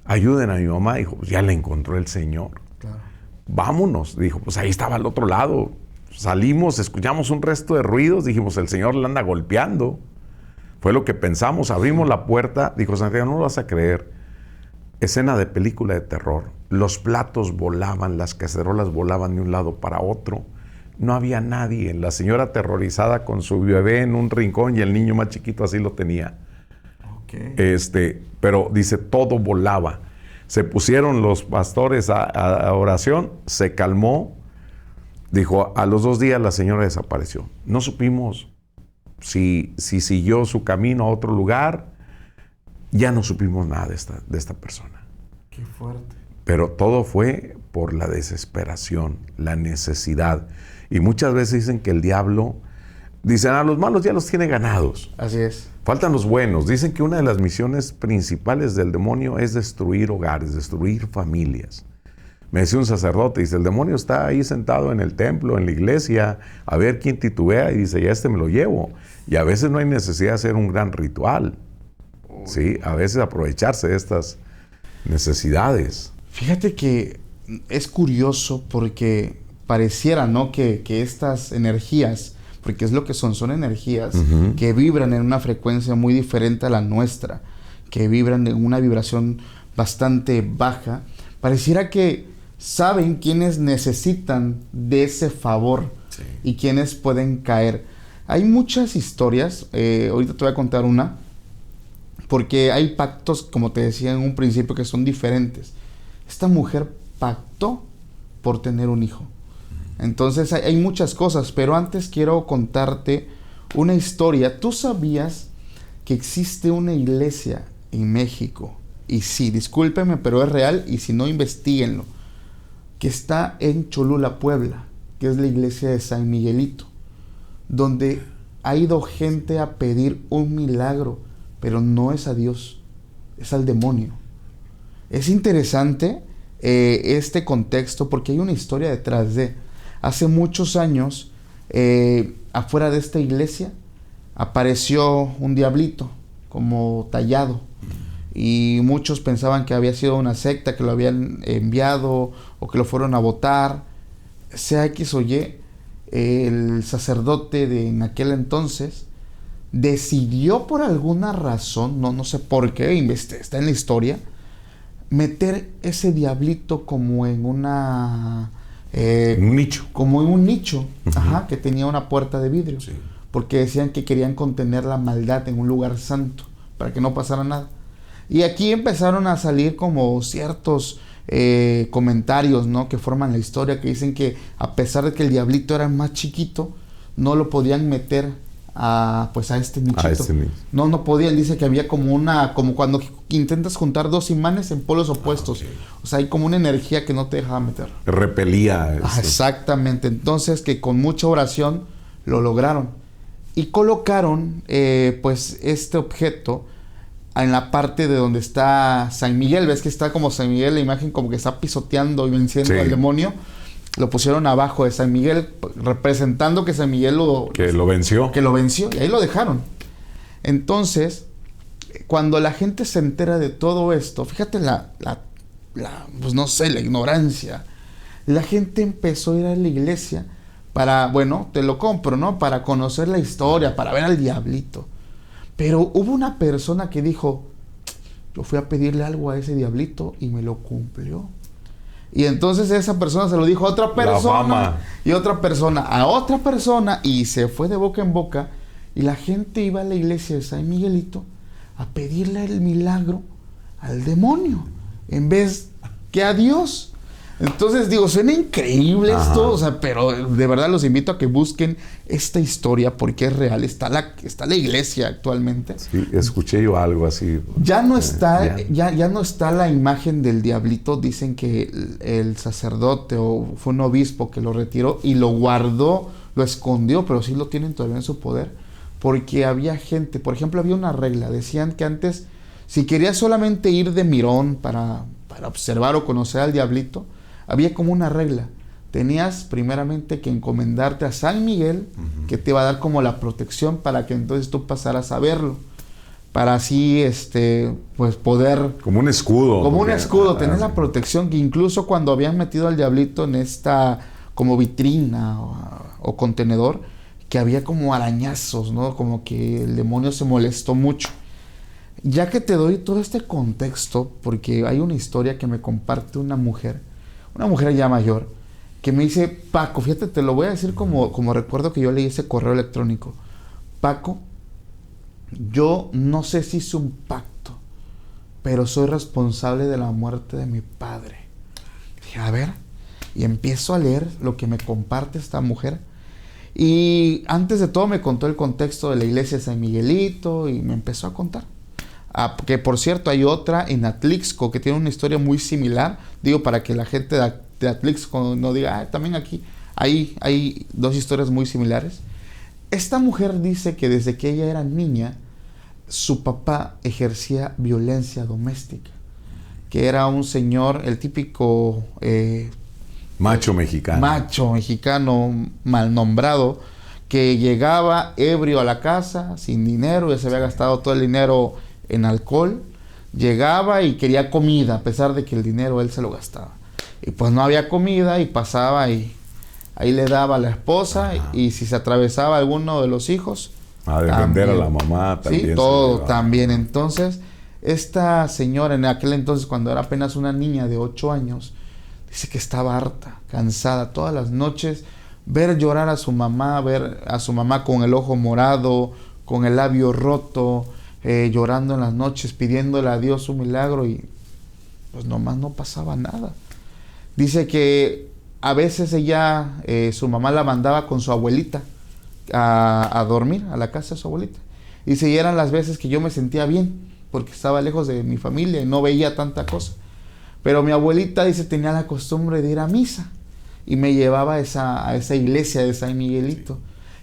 Ayuden a mi mamá. Dijo, pues ya la encontró el Señor. Claro. Vámonos, dijo, pues ahí estaba al otro lado. Salimos, escuchamos un resto de ruidos, dijimos, el Señor la anda golpeando. Fue lo que pensamos, abrimos la puerta, dijo, Santiago, no lo vas a creer. Escena de película de terror. Los platos volaban, las cacerolas volaban de un lado para otro. No había nadie. La señora aterrorizada con su bebé en un rincón y el niño más chiquito así lo tenía. Okay. Pero dice, todo volaba. Se pusieron los pastores a oración, se calmó. Dijo, a los 2 días la señora desapareció. No supimos si siguió su camino a otro lugar Ya no supimos nada de esta persona. Qué fuerte. Pero todo fue por la desesperación, la necesidad. Y muchas veces dicen que el diablo, dicen, a los malos ya los tiene ganados. Así es. Faltan los buenos. Dicen que una de las misiones principales del demonio es destruir hogares, destruir familias. Me decía un sacerdote, dice, el demonio está ahí sentado en el templo, en la iglesia, a ver quién titubea, y dice, ya me lo llevo. Y a veces no hay necesidad de hacer un gran ritual. ¿Sí? A veces aprovecharse de estas necesidades. Fíjate que es curioso porque pareciera, ¿no?, que estas energías, porque es lo que son energías que vibran en una frecuencia muy diferente a la nuestra, que vibran en una vibración bastante baja, pareciera que saben quiénes necesitan de ese favor y quiénes pueden caer. Hay muchas historias, ahorita te voy a contar una, porque hay pactos, como te decía en un principio, que son diferentes. Esta mujer pactó por tener un hijo. Entonces hay muchas cosas, pero antes quiero contarte una historia. ¿Tú sabías que existe una iglesia en México? Y sí, discúlpeme, pero es real, y si no, investíguenlo. Que está en Cholula, Puebla, que es la iglesia de San Miguelito, donde ha ido gente a pedir un milagro, pero no es a Dios, es al demonio. Es interesante este contexto porque hay una historia detrás de... Hace muchos años, afuera de esta iglesia, apareció un diablito como tallado. Y muchos pensaban que había sido una secta, que lo habían enviado o que lo fueron a botar. Sea X o Y, el sacerdote de en aquel entonces decidió por alguna razón, no sé por qué, está en la historia, meter ese diablito como en una... un nicho. Como en un nicho, que tenía una puerta de vidrio. Sí. Porque decían que querían contener la maldad en un lugar santo, para que no pasara nada. Y aquí empezaron a salir como ciertos comentarios, ¿no?, que forman la historia, que dicen que a pesar de que el diablito era más chiquito, no lo podían meter a este nichito. No podían. Dice que había como cuando intentas juntar dos imanes en polos opuestos. Okay. O sea, hay como una energía que no te dejaba meter. Repelía. Exactamente. Entonces, que con mucha oración lo lograron. Y colocaron, este objeto en la parte de donde está San Miguel. ¿Ves que está como San Miguel, la imagen como que está pisoteando y venciendo al demonio? Lo pusieron abajo de San Miguel, representando que San Miguel lo venció. Que lo venció, y ahí lo dejaron. Entonces, cuando la gente se entera de todo esto, fíjate pues no sé, la ignorancia. La gente empezó a ir a la iglesia para, bueno, te lo compro, ¿no?, para conocer la historia, para ver al diablito. Pero hubo una persona que dijo, yo fui a pedirle algo a ese diablito y me lo cumplió. Y entonces esa persona se lo dijo a otra persona, y otra persona a otra persona, y se fue de boca en boca, y la gente iba a la iglesia de San Miguelito a pedirle el milagro al demonio, en vez que a Dios. Entonces digo, suena increíble esto, o sea, pero de verdad los invito a que busquen esta historia porque es real. Está la iglesia actualmente. Sí, escuché yo algo así. Ya no está, ya no está la imagen del diablito. Dicen que el sacerdote o fue un obispo que lo retiró y lo guardó, lo escondió, pero sí lo tienen todavía en su poder. Porque había gente, por ejemplo, había una regla. Decían que antes, si querías solamente ir de mirón para observar o conocer al diablito, había como una regla. Tenías primeramente que encomendarte a San Miguel, que te iba a dar como la protección para que entonces tú pasaras a verlo. Para así, pues poder... Como un escudo. Como un escudo, tener la protección, que incluso cuando habían metido al diablito en esta como vitrina o contenedor, que había como arañazos, ¿no? Como que el demonio se molestó mucho. Ya que te doy todo este contexto, porque hay una historia que me comparte una mujer ya mayor, que me dice, Paco, fíjate, te lo voy a decir como recuerdo que yo leí ese correo electrónico. Paco, yo no sé si hice un pacto, pero soy responsable de la muerte de mi padre. Dije, a ver, y empiezo a leer lo que me comparte esta mujer. Y antes de todo me contó el contexto de la iglesia de San Miguelito y me empezó a contar. Que por cierto hay otra en Atlixco que tiene una historia muy similar. Digo, para que la gente de Atlixco no diga, también aquí hay dos historias muy similares. Esta mujer dice que desde que ella era niña, su papá ejercía violencia doméstica. Que era un señor, el típico... macho mexicano mal nombrado, que llegaba ebrio a la casa, sin dinero, ya se había gastado todo el dinero en alcohol, llegaba y quería comida, a pesar de que el dinero él se lo gastaba. Y pues no había comida y pasaba y ahí le daba a la esposa, y si se atravesaba alguno de los hijos... A defender a la mamá también. Sí, todo también. Entonces, esta señora en aquel entonces, cuando era apenas una niña de 8 años, dice que estaba harta, cansada, todas las noches, ver llorar a su mamá, ver a su mamá con el ojo morado, con el labio roto, llorando en las noches, pidiéndole a Dios un milagro, y pues nomás no pasaba nada. Dice que a veces ella, su mamá la mandaba con su abuelita a dormir a la casa de su abuelita. Dice, y eran las veces que yo me sentía bien, porque estaba lejos de mi familia y no veía tanta cosa. Pero mi abuelita, dice, tenía la costumbre de ir a misa y me llevaba a esa iglesia de San Miguelito.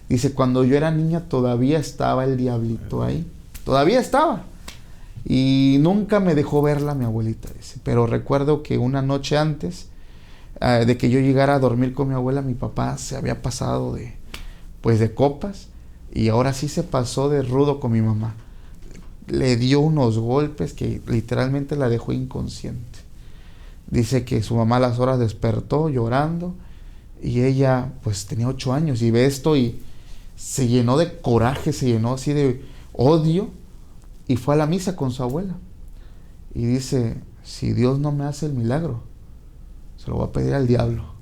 Dice, cuando yo era niña todavía estaba el diablito ahí. Todavía estaba. Y nunca me dejó verla mi abuelita, dice. Pero recuerdo que una noche antes de que yo llegara a dormir con mi abuela, mi papá se había pasado de copas, y ahora sí se pasó de rudo con mi mamá. Le dio unos golpes que literalmente la dejó inconsciente. Dice que su mamá a las horas despertó llorando, y ella pues tenía 8 años y ve esto y se llenó de coraje, se llenó así de odio, y fue a la misa con su abuela. Y dice, si Dios no me hace el milagro, se lo voy a pedir al diablo.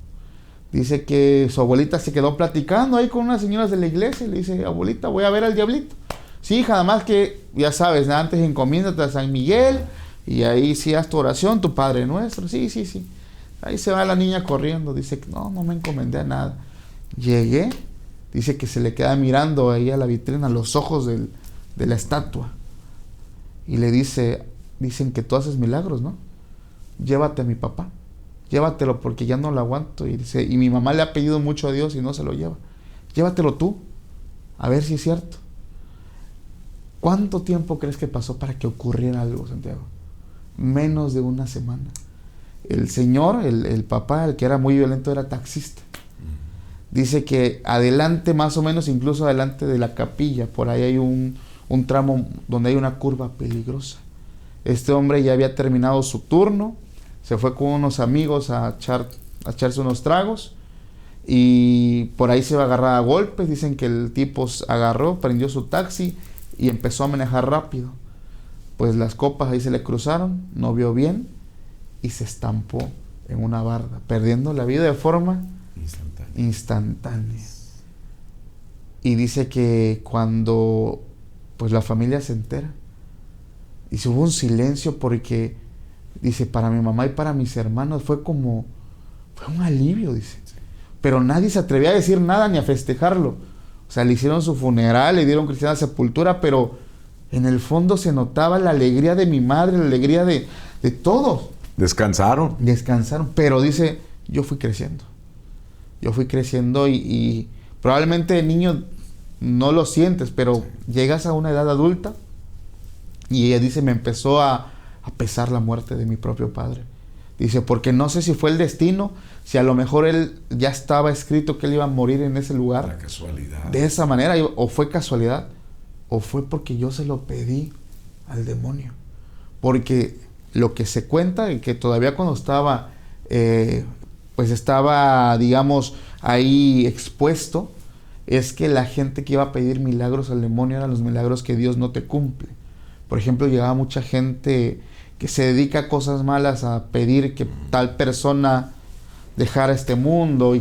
Dice que su abuelita se quedó platicando ahí con unas señoras de la iglesia y le dice, abuelita, voy a ver al diablito. Sí, hija, nada más que, ya sabes, antes encomiéndate a San Miguel y ahí sí haz tu oración, tu Padre Nuestro. Sí. Ahí se va la niña corriendo. Dice que no me encomendé a nada. Llegué, dice que se le queda mirando ahí a la vitrina, los ojos de la estatua. Y le dice, dicen que tú haces milagros, ¿no? Llévate a mi papá. Llévatelo porque ya no lo aguanto. Y dice, y mi mamá le ha pedido mucho a Dios y no se lo lleva. Llévatelo tú, a ver si es cierto. ¿Cuánto tiempo crees que pasó para que ocurriera algo, Santiago? Menos de una semana. El señor, el papá, el que era muy violento, era taxista. Dice que adelante, más o menos, incluso adelante de la capilla, por ahí hay un tramo donde hay una curva peligrosa. Este hombre ya había terminado su turno, se fue con unos amigos a echarse unos tragos, y por ahí se va a agarrar a golpes. Dicen que el tipo agarró, prendió su taxi y empezó a manejar rápido. Pues las copas ahí se le cruzaron, no vio bien y se estampó en una barda, perdiendo la vida de forma instantánea. Y dice que cuando pues la familia se entera, y hubo un silencio, porque dice, para mi mamá y para mis hermanos fue un alivio, dice. Pero nadie se atrevía a decir nada ni a festejarlo. O sea, le hicieron su funeral, le dieron cristiana sepultura, pero en el fondo se notaba la alegría de mi madre, la alegría de todos. Descansaron, pero dice, yo fui creciendo y probablemente de niño no lo sientes, pero llegas a una edad adulta, y ella dice, me empezó a pesar la muerte de mi propio padre. Dice, porque no sé si fue el destino, si a lo mejor él ya estaba escrito que él iba a morir en ese lugar. La casualidad. De esa manera, o fue casualidad, o fue porque yo se lo pedí al demonio. Porque lo que se cuenta, y que todavía cuando estaba, pues estaba, digamos, ahí expuesto, es que la gente que iba a pedir milagros al demonio eran los milagros que Dios no te cumple. Por ejemplo, llegaba mucha gente que se dedica a cosas malas, a pedir que tal persona dejara este mundo,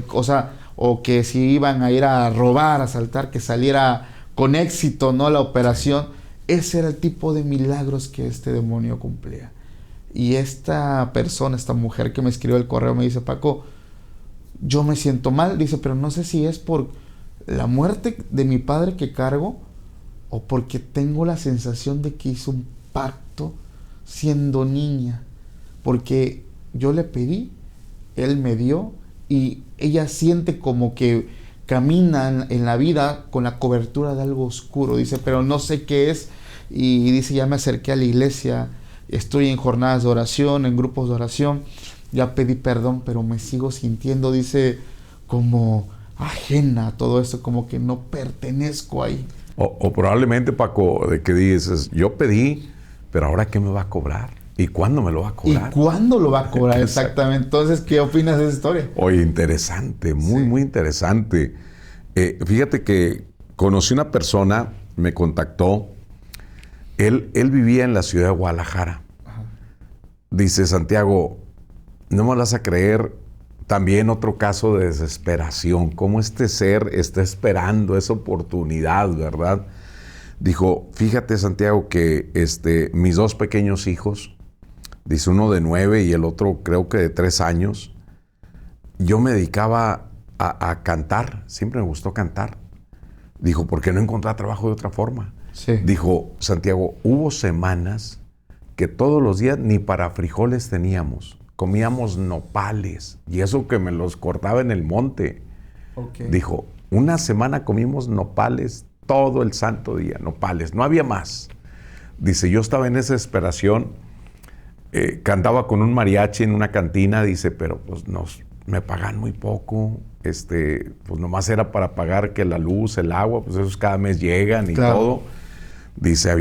o que si iban a ir a robar, a asaltar, que saliera con éxito, ¿no?, la operación. Ese era el tipo de milagros que este demonio cumplía. Y esta persona, esta mujer que me escribió el correo, me dice, Paco, yo me siento mal, dice, pero no sé si es por la muerte de mi padre que cargo, o porque tengo la sensación de que hizo un pacto siendo niña, porque yo le pedí, él me dio, y ella siente como que camina en la vida con la cobertura de algo oscuro, dice, pero no sé qué es, y dice, ya me acerqué a la iglesia, estoy en jornadas de oración, en grupos de oración, ya pedí perdón, pero me sigo sintiendo, dice, como ajena a todo esto, como que no pertenezco ahí. O probablemente, Paco, de que dices, yo pedí, pero ahora ¿qué me va a cobrar? ¿Y cuándo me lo va a cobrar? ¿Y cuándo lo va a cobrar? Exactamente. Entonces, ¿qué opinas de esa historia? Oye, interesante, muy interesante. Fíjate que conocí una persona, me contactó, él vivía en la ciudad de Guadalajara. Ajá. Dice, Santiago, no me vas a creer, también otro caso de desesperación, cómo este ser está esperando esa oportunidad, ¿verdad? Dijo, fíjate, Santiago, que mis 2 pequeños hijos, dice, uno de 9 y el otro creo que de 3 años, yo me dedicaba a cantar, siempre me gustó cantar. Dijo, porque no encontraba trabajo de otra forma. Sí. Dijo, Santiago, hubo semanas que todos los días ni para frijoles teníamos. Comíamos nopales, y eso que me los cortaba en el monte. Okay. Dijo, una semana comimos nopales todo el santo día, nopales, no había más. Dice, yo estaba en esa desesperación, cantaba con un mariachi en una cantina, dice, pero pues me pagan muy poco, pues nomás era para pagar que la luz, el agua, pues esos cada mes llegan y claro. todo. Dice,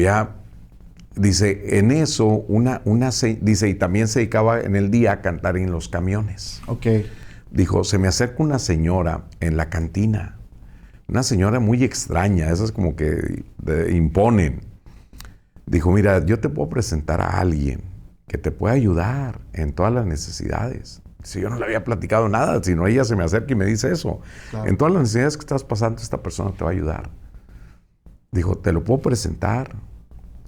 en eso, dice, y también se dedicaba en el día a cantar en los camiones. Okay. Dijo, se me acerca una señora en la cantina, una señora muy extraña, esas como que imponen. Dijo, mira, yo te puedo presentar a alguien que te puede ayudar en todas las necesidades. Si yo no le había platicado nada, sino ella se me acerca y me dice eso. Claro. En todas las necesidades que estás pasando, esta persona te va a ayudar. Dijo, te lo puedo presentar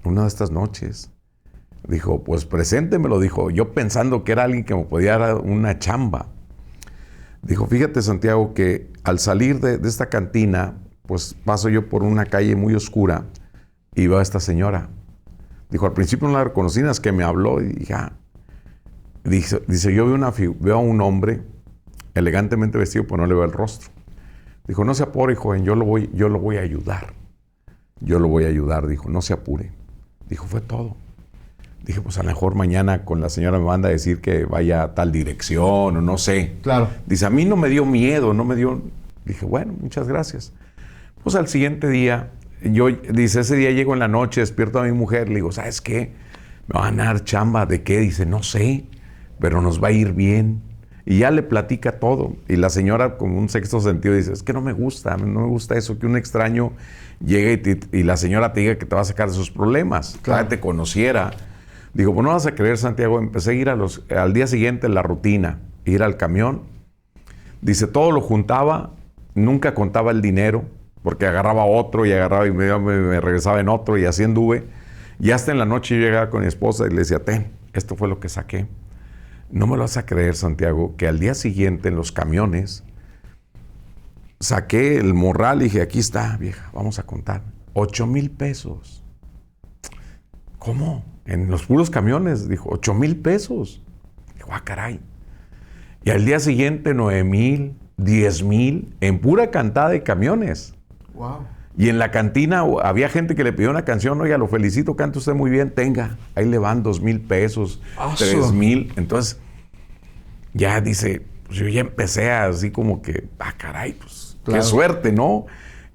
una de estas noches. Dijo, pues preséntemelo. Dijo, yo pensando que era alguien que me podía dar una chamba. Dijo, fíjate, Santiago, que al salir de esta cantina, pues paso yo por una calle muy oscura y veo a esta señora. Dijo, al principio no la reconocí, es que me habló y dije, dice, yo veo a un hombre elegantemente vestido, pero no le veo el rostro. Dijo, no se apure, joven, yo lo voy a ayudar. Yo lo voy a ayudar, dijo, no se apure. Dijo, fue todo. Dije, pues a lo mejor mañana con la señora me manda a decir que vaya a tal dirección o no sé. Claro. Dice, a mí no me dio miedo, no me dio... Dije, bueno, muchas gracias. Pues al siguiente día, dice, ese día llego en la noche, despierto a mi mujer, le digo, ¿sabes qué? ¿Me van a dar chamba? ¿De qué? Dice, no sé, pero nos va a ir bien. Y ya le platica todo. Y la señora, con un sexto sentido, dice, es que no me gusta eso, que un extraño llegue y la señora te diga que te va a sacar de sus problemas. Claro. Te conociera. Digo, pues no vas a creer, Santiago, empecé a ir al día siguiente la rutina, ir al camión. Dice, todo lo juntaba, nunca contaba el dinero, porque agarraba otro y agarraba y me regresaba en otro y así anduve. Y hasta en la noche yo llegaba con mi esposa y le decía, esto fue lo que saqué. No me lo vas a creer, Santiago, que al día siguiente en los camiones saqué el morral y dije, aquí está, vieja, vamos a contar. 8,000 pesos. ¿Cómo? En los puros camiones, dijo, 8,000 pesos. Dijo, caray. Y al día siguiente 9,000, 10,000, en pura cantada de camiones. Wow. Y en la cantina había gente que le pidió una canción, oiga, lo felicito, canta usted muy bien, tenga, ahí le van 2,000 pesos, 3,000. Entonces, ya dice, pues yo ya empecé así como que, caray, pues, claro, qué suerte, ¿no?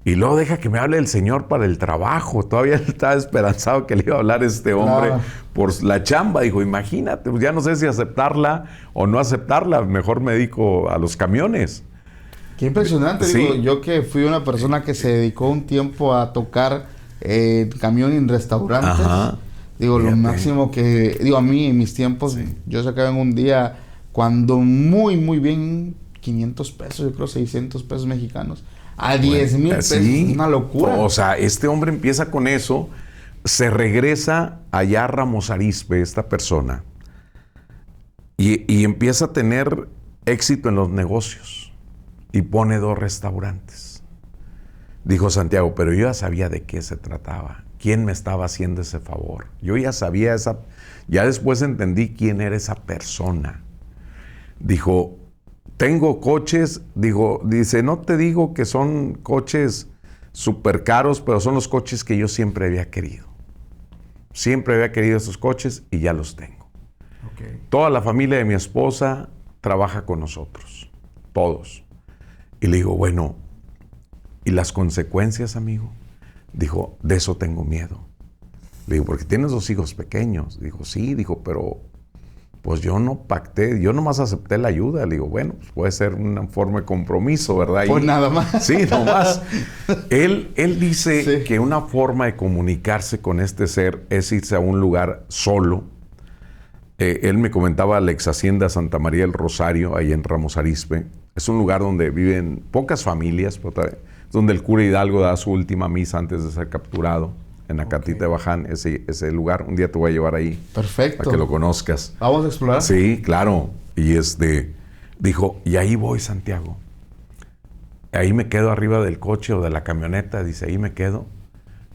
Y luego deja que me hable el Señor para el trabajo. Todavía estaba esperanzado que le iba a hablar este hombre, claro, por la chamba. Dijo, imagínate, pues ya no sé si aceptarla o no aceptarla, mejor me dedico a los camiones. Qué impresionante, sí. Digo, yo que fui una persona que se dedicó un tiempo a tocar camión en restaurantes. Ajá. Digo, fíjate, lo máximo que, a mí en mis tiempos, sí, yo sacaba en un día, cuando muy bien, 500 pesos, yo creo 600 pesos mexicanos. A 10,000 pesos, sí, una locura. O sea, este hombre empieza con eso, se regresa allá a Ramos Arizpe, esta persona, y empieza a tener éxito en los negocios y pone 2 restaurantes. Dijo Santiago, pero yo ya sabía de qué se trataba. ¿Quién me estaba haciendo ese favor? Yo ya sabía ya después entendí quién era esa persona. Dijo, tengo coches, dice, no te digo que son coches súper caros, pero son los coches que yo siempre había querido. Siempre había querido esos coches y ya los tengo. Okay. Toda la familia de mi esposa trabaja con nosotros, todos. Y le digo, bueno, ¿y las consecuencias, amigo? Dijo, de eso tengo miedo. Le digo, porque tienes 2 hijos pequeños. Dijo, sí, pero pues yo no pacté, yo nomás acepté la ayuda. Le digo, bueno, pues puede ser una forma de compromiso, ¿verdad? Pues nada más. Sí, nomás. Él dice que una forma de comunicarse con este ser es irse a un lugar solo. Él me comentaba la ex hacienda Santa María del Rosario, ahí en Ramos Arizpe. Es un lugar donde viven pocas familias, donde el cura Hidalgo da su última misa antes de ser capturado, en Acatita de Baján, ese lugar. Un día te voy a llevar ahí. Perfecto. Para que lo conozcas. ¿Vamos a explorar? Sí, claro. Y dijo, y ahí voy, Santiago. Ahí me quedo arriba del coche o de la camioneta, dice, ahí me quedo.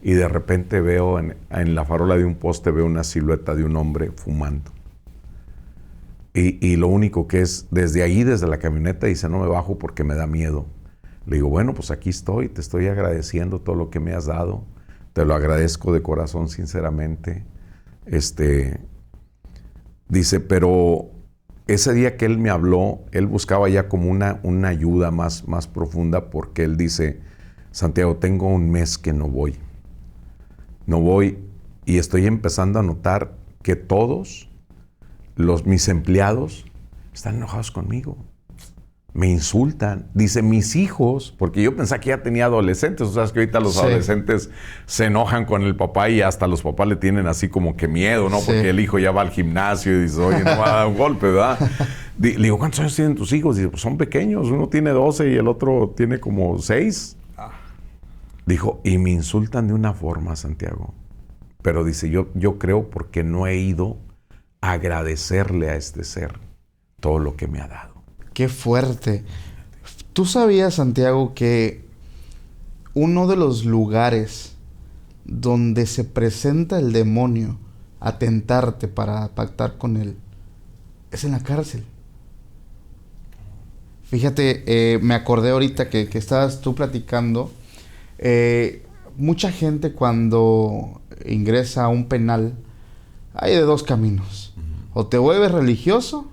Y de repente veo en la farola de un poste, veo una silueta de un hombre fumando. Y lo único que es, desde la camioneta, dice, no me bajo porque me da miedo. Le digo, bueno, pues aquí estoy, te estoy agradeciendo todo lo que me has dado. Te lo agradezco de corazón, sinceramente. Dice, pero ese día que él me habló, él buscaba ya como una ayuda más profunda, porque él dice, Santiago, tengo 1 mes que no voy. No voy y estoy empezando a notar que todos mis empleados están enojados conmigo. Me insultan. Dice, mis hijos, porque yo pensaba que ya tenía adolescentes. O sea, es que ahorita los adolescentes se enojan con el papá y hasta los papás le tienen así como que miedo, ¿no? Porque el hijo ya va al gimnasio y dice, oye, no va a dar un golpe, ¿verdad? Le digo, ¿cuántos años tienen tus hijos? Dice, pues son pequeños. Uno tiene 12 y el otro tiene como 6. Dijo, y me insultan de una forma, Santiago. Pero dice, yo creo porque no he ido a agradecerle a este ser todo lo que me ha dado. ¡Qué fuerte! ¿Tú sabías, Santiago, que uno de los lugares donde se presenta el demonio a tentarte para pactar con él es en la cárcel? Fíjate, me acordé ahorita que estabas tú platicando. Mucha gente cuando ingresa a un penal, hay de 2 caminos. O te vuelves religioso,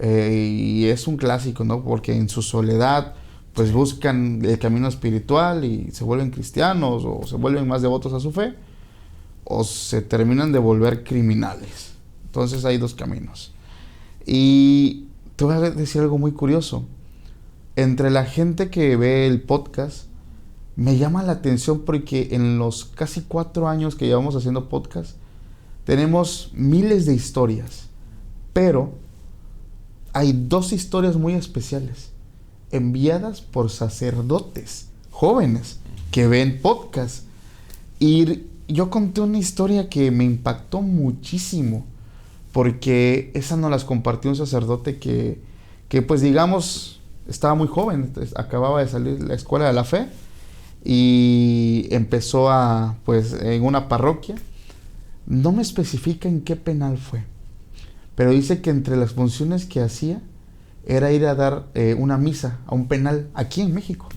y es un clásico, ¿no? Porque en su soledad, pues buscan el camino espiritual y se vuelven cristianos o se vuelven más devotos a su fe, o se terminan de volver criminales. Entonces hay 2 caminos. Y te voy a decir algo muy curioso. Entre la gente que ve el podcast, me llama la atención porque en los casi 4 años que llevamos haciendo podcast, tenemos miles de historias, pero hay 2 historias muy especiales, enviadas por sacerdotes jóvenes que ven podcast. Y yo conté una historia que me impactó muchísimo, porque esa nos las compartió un sacerdote que pues digamos, estaba muy joven, acababa de salir de la escuela de la fe y empezó pues en una parroquia. No me especifica en qué penal fue, pero dice que entre las funciones que hacía era ir a dar una misa a un penal aquí en México.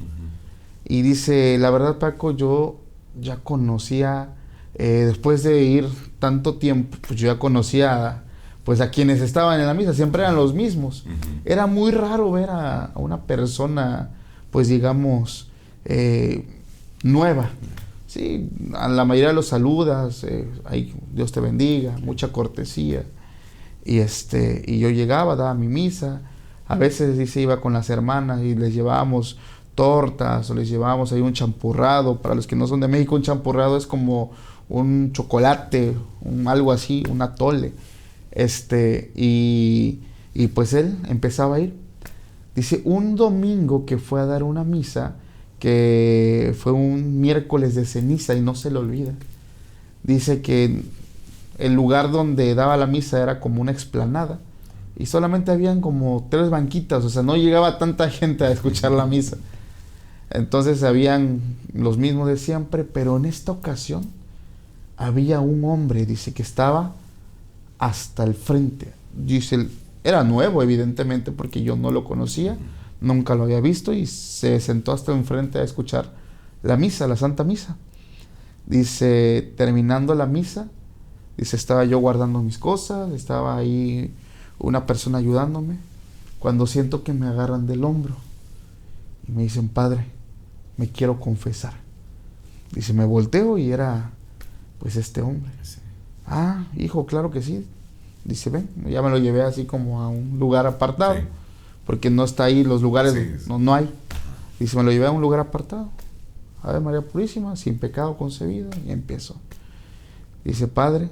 Y dice, la verdad, Paco, yo ya conocía, después de ir tanto tiempo, pues yo ya conocía pues a quienes estaban en la misa, siempre eran los mismos. Era muy raro ver a una persona, pues digamos, nueva. Sí, a la mayoría los saludas, ahí Dios te bendiga, mucha cortesía. Y yo llegaba, daba mi misa. A veces dice, iba con las hermanas y les llevábamos tortas o les llevábamos ahí un champurrado. Para los que no son de México, un champurrado es como un chocolate, algo así, un atole. Y pues él empezaba a ir. Dice, un domingo que fue a dar una misa, que fue un miércoles de ceniza y no se le olvida. Dice que el lugar donde daba la misa era como una explanada y solamente habían como 3 banquitas, o sea, no llegaba tanta gente a escuchar la misa. Entonces habían los mismos de siempre, pero en esta ocasión había un hombre, dice, que estaba hasta el frente. Dice, era nuevo evidentemente porque yo no lo conocía, nunca lo había visto, y se sentó hasta enfrente a escuchar la misa, la Santa Misa. Dice, terminando la misa, dice, estaba yo guardando mis cosas, estaba ahí una persona ayudándome, cuando siento que me agarran del hombro y me dicen, padre, me quiero confesar. Dice, me volteo y era pues este hombre. Sí. Ah, hijo, claro que sí. Dice, ven, ya me lo llevé así como a un lugar apartado, sí, porque no está ahí los lugares, sí, no hay. Dice, me lo llevé a un lugar apartado. Ave María Purísima, sin pecado concebida, y empiezo. Dice, padre,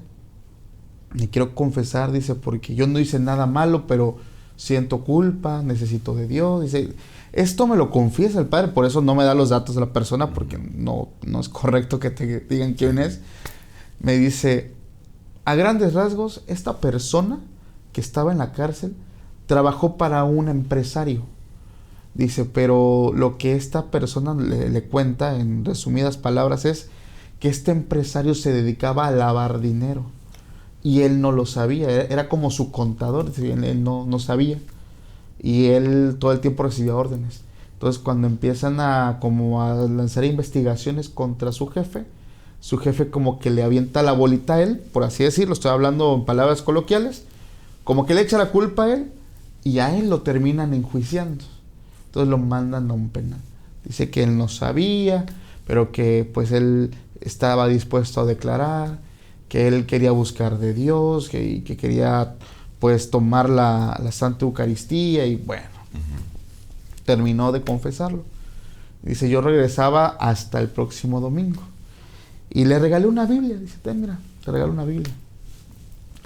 me quiero confesar, dice, porque yo no hice nada malo, pero siento culpa, necesito de Dios. Dice, esto me lo confiesa el padre, por eso no me da los datos de la persona, porque no es correcto que te digan quién es. Me dice, a grandes rasgos, esta persona que estaba en la cárcel trabajó para un empresario. Dice, pero lo que esta persona le cuenta en resumidas palabras es que este empresario se dedicaba a lavar dinero y él no lo sabía, era como su contador, él no sabía, y él todo el tiempo recibía órdenes. Entonces cuando empiezan a lanzar investigaciones contra su jefe como que le avienta la bolita a él, por así decirlo, estoy hablando en palabras coloquiales, como que le echa la culpa a él y a él lo terminan enjuiciando. Entonces lo mandan a un penal. Dice que él no sabía, pero que pues él estaba dispuesto a declarar, que él quería buscar de Dios, que quería pues tomar la Santa Eucaristía, y bueno, terminó de confesarlo. Dice, yo regresaba hasta el próximo domingo y le regalé una Biblia. Dice, ten, mira, te regalo una Biblia.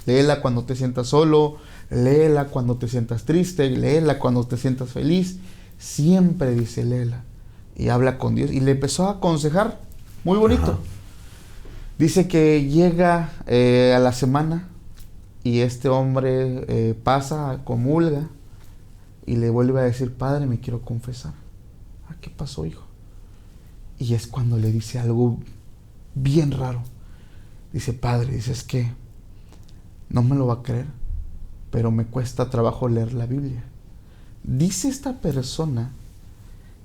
Léela cuando te sientas solo, léela cuando te sientas triste, léela cuando te sientas feliz. Siempre, dice, léela y habla con Dios. Y le empezó a aconsejar, muy bonito. Ajá. Dice que llega a la semana y este hombre pasa, comulga y le vuelve a decir, padre, me quiero confesar. Ah, ¿qué pasó, hijo? Y es cuando le dice algo bien raro. Dice, padre, dice, es que no me lo va a creer, pero me cuesta trabajo leer la Biblia. Dice esta persona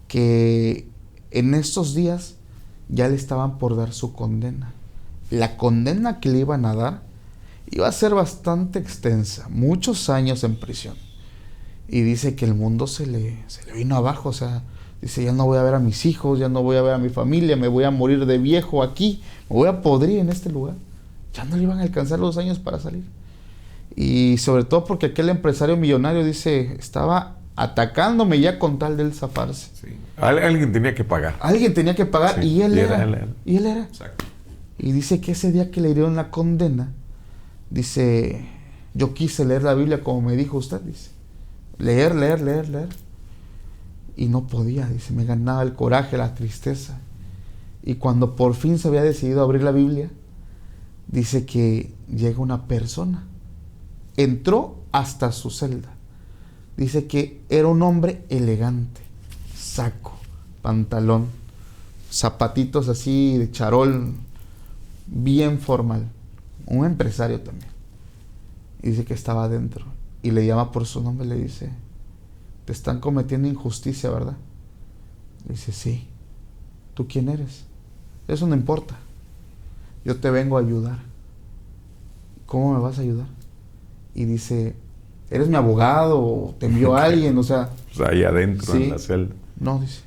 que en estos días ya le estaban por dar su condena. La condena que le iban a dar iba a ser bastante extensa, muchos años en prisión. Y dice que el mundo se le vino abajo, o sea, dice, ya no voy a ver a mis hijos, ya no voy a ver a mi familia, me voy a morir de viejo aquí, me voy a podrir en este lugar. Ya no le iban a alcanzar los años para salir. Y sobre todo porque aquel empresario millonario, dice, estaba atacándome ya con tal de él zafarse. Sí. Alguien tenía que pagar. Alguien tenía que pagar, sí, y él era. Y él era. Exacto. Y dice que ese día que le dieron la condena, dice, yo quise leer la Biblia como me dijo usted, dice. Leer. Y no podía, dice, me ganaba el coraje, la tristeza. Y cuando por fin se había decidido a abrir la Biblia, dice que llega una persona. Entró hasta su celda. Dice que era un hombre elegante, saco, pantalón, zapatitos así de charol, bien formal, un empresario también. Y dice que estaba adentro y le llama por su nombre y le dice, te están cometiendo injusticia, ¿verdad? Dice, sí. ¿Tú quién eres? Eso no importa. Yo te vengo a ayudar. ¿Cómo me vas a ayudar? Y dice, ¿eres mi abogado o te envió alguien? O sea, pues ahí adentro, ¿sí? En la celda. No, dice.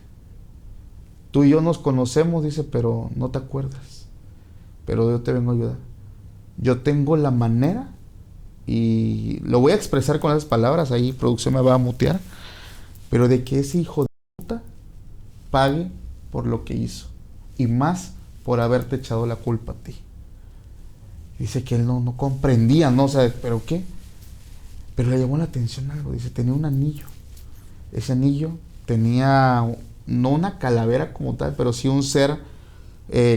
Tú y yo nos conocemos, dice, pero no te acuerdas. Pero yo te vengo a ayudar. Yo tengo la manera, y lo voy a expresar con esas palabras, ahí producción me va a mutear, pero de que ese hijo de puta pague por lo que hizo. Y más por haberte echado la culpa a ti. Dice que él no comprendía, ¿no? O sea, ¿pero qué? Pero le llamó la atención algo. Dice, tenía un anillo. Ese anillo tenía, no una calavera como tal, pero sí un ser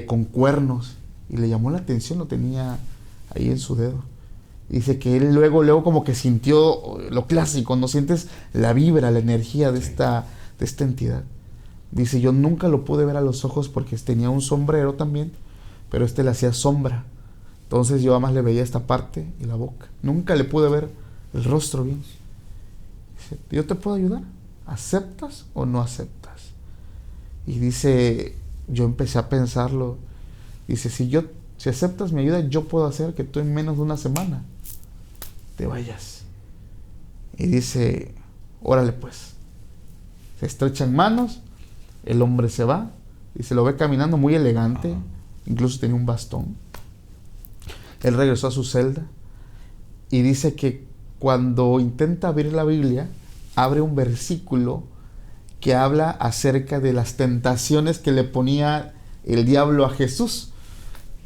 con cuernos. Y le llamó la atención, lo tenía ahí en su dedo. Dice que él luego como que sintió lo clásico, ¿no? Sientes la vibra, la energía de esta entidad. Dice, yo nunca lo pude ver a los ojos porque tenía un sombrero también, pero le hacía sombra. Entonces yo además le veía esta parte y la boca. Nunca le pude ver el rostro bien. Dice, yo te puedo ayudar. ¿Aceptas o no aceptas? Y dice, yo empecé a pensarlo. Dice, si aceptas mi ayuda, yo puedo hacer que tú en menos de una semana te vayas. Y dice, órale pues. Se estrechan manos, el hombre se va, y se lo ve caminando muy elegante, incluso tenía un bastón. Él regresó a su celda, y dice que cuando intenta abrir la Biblia, abre un versículo que habla acerca de las tentaciones que le ponía el diablo a Jesús,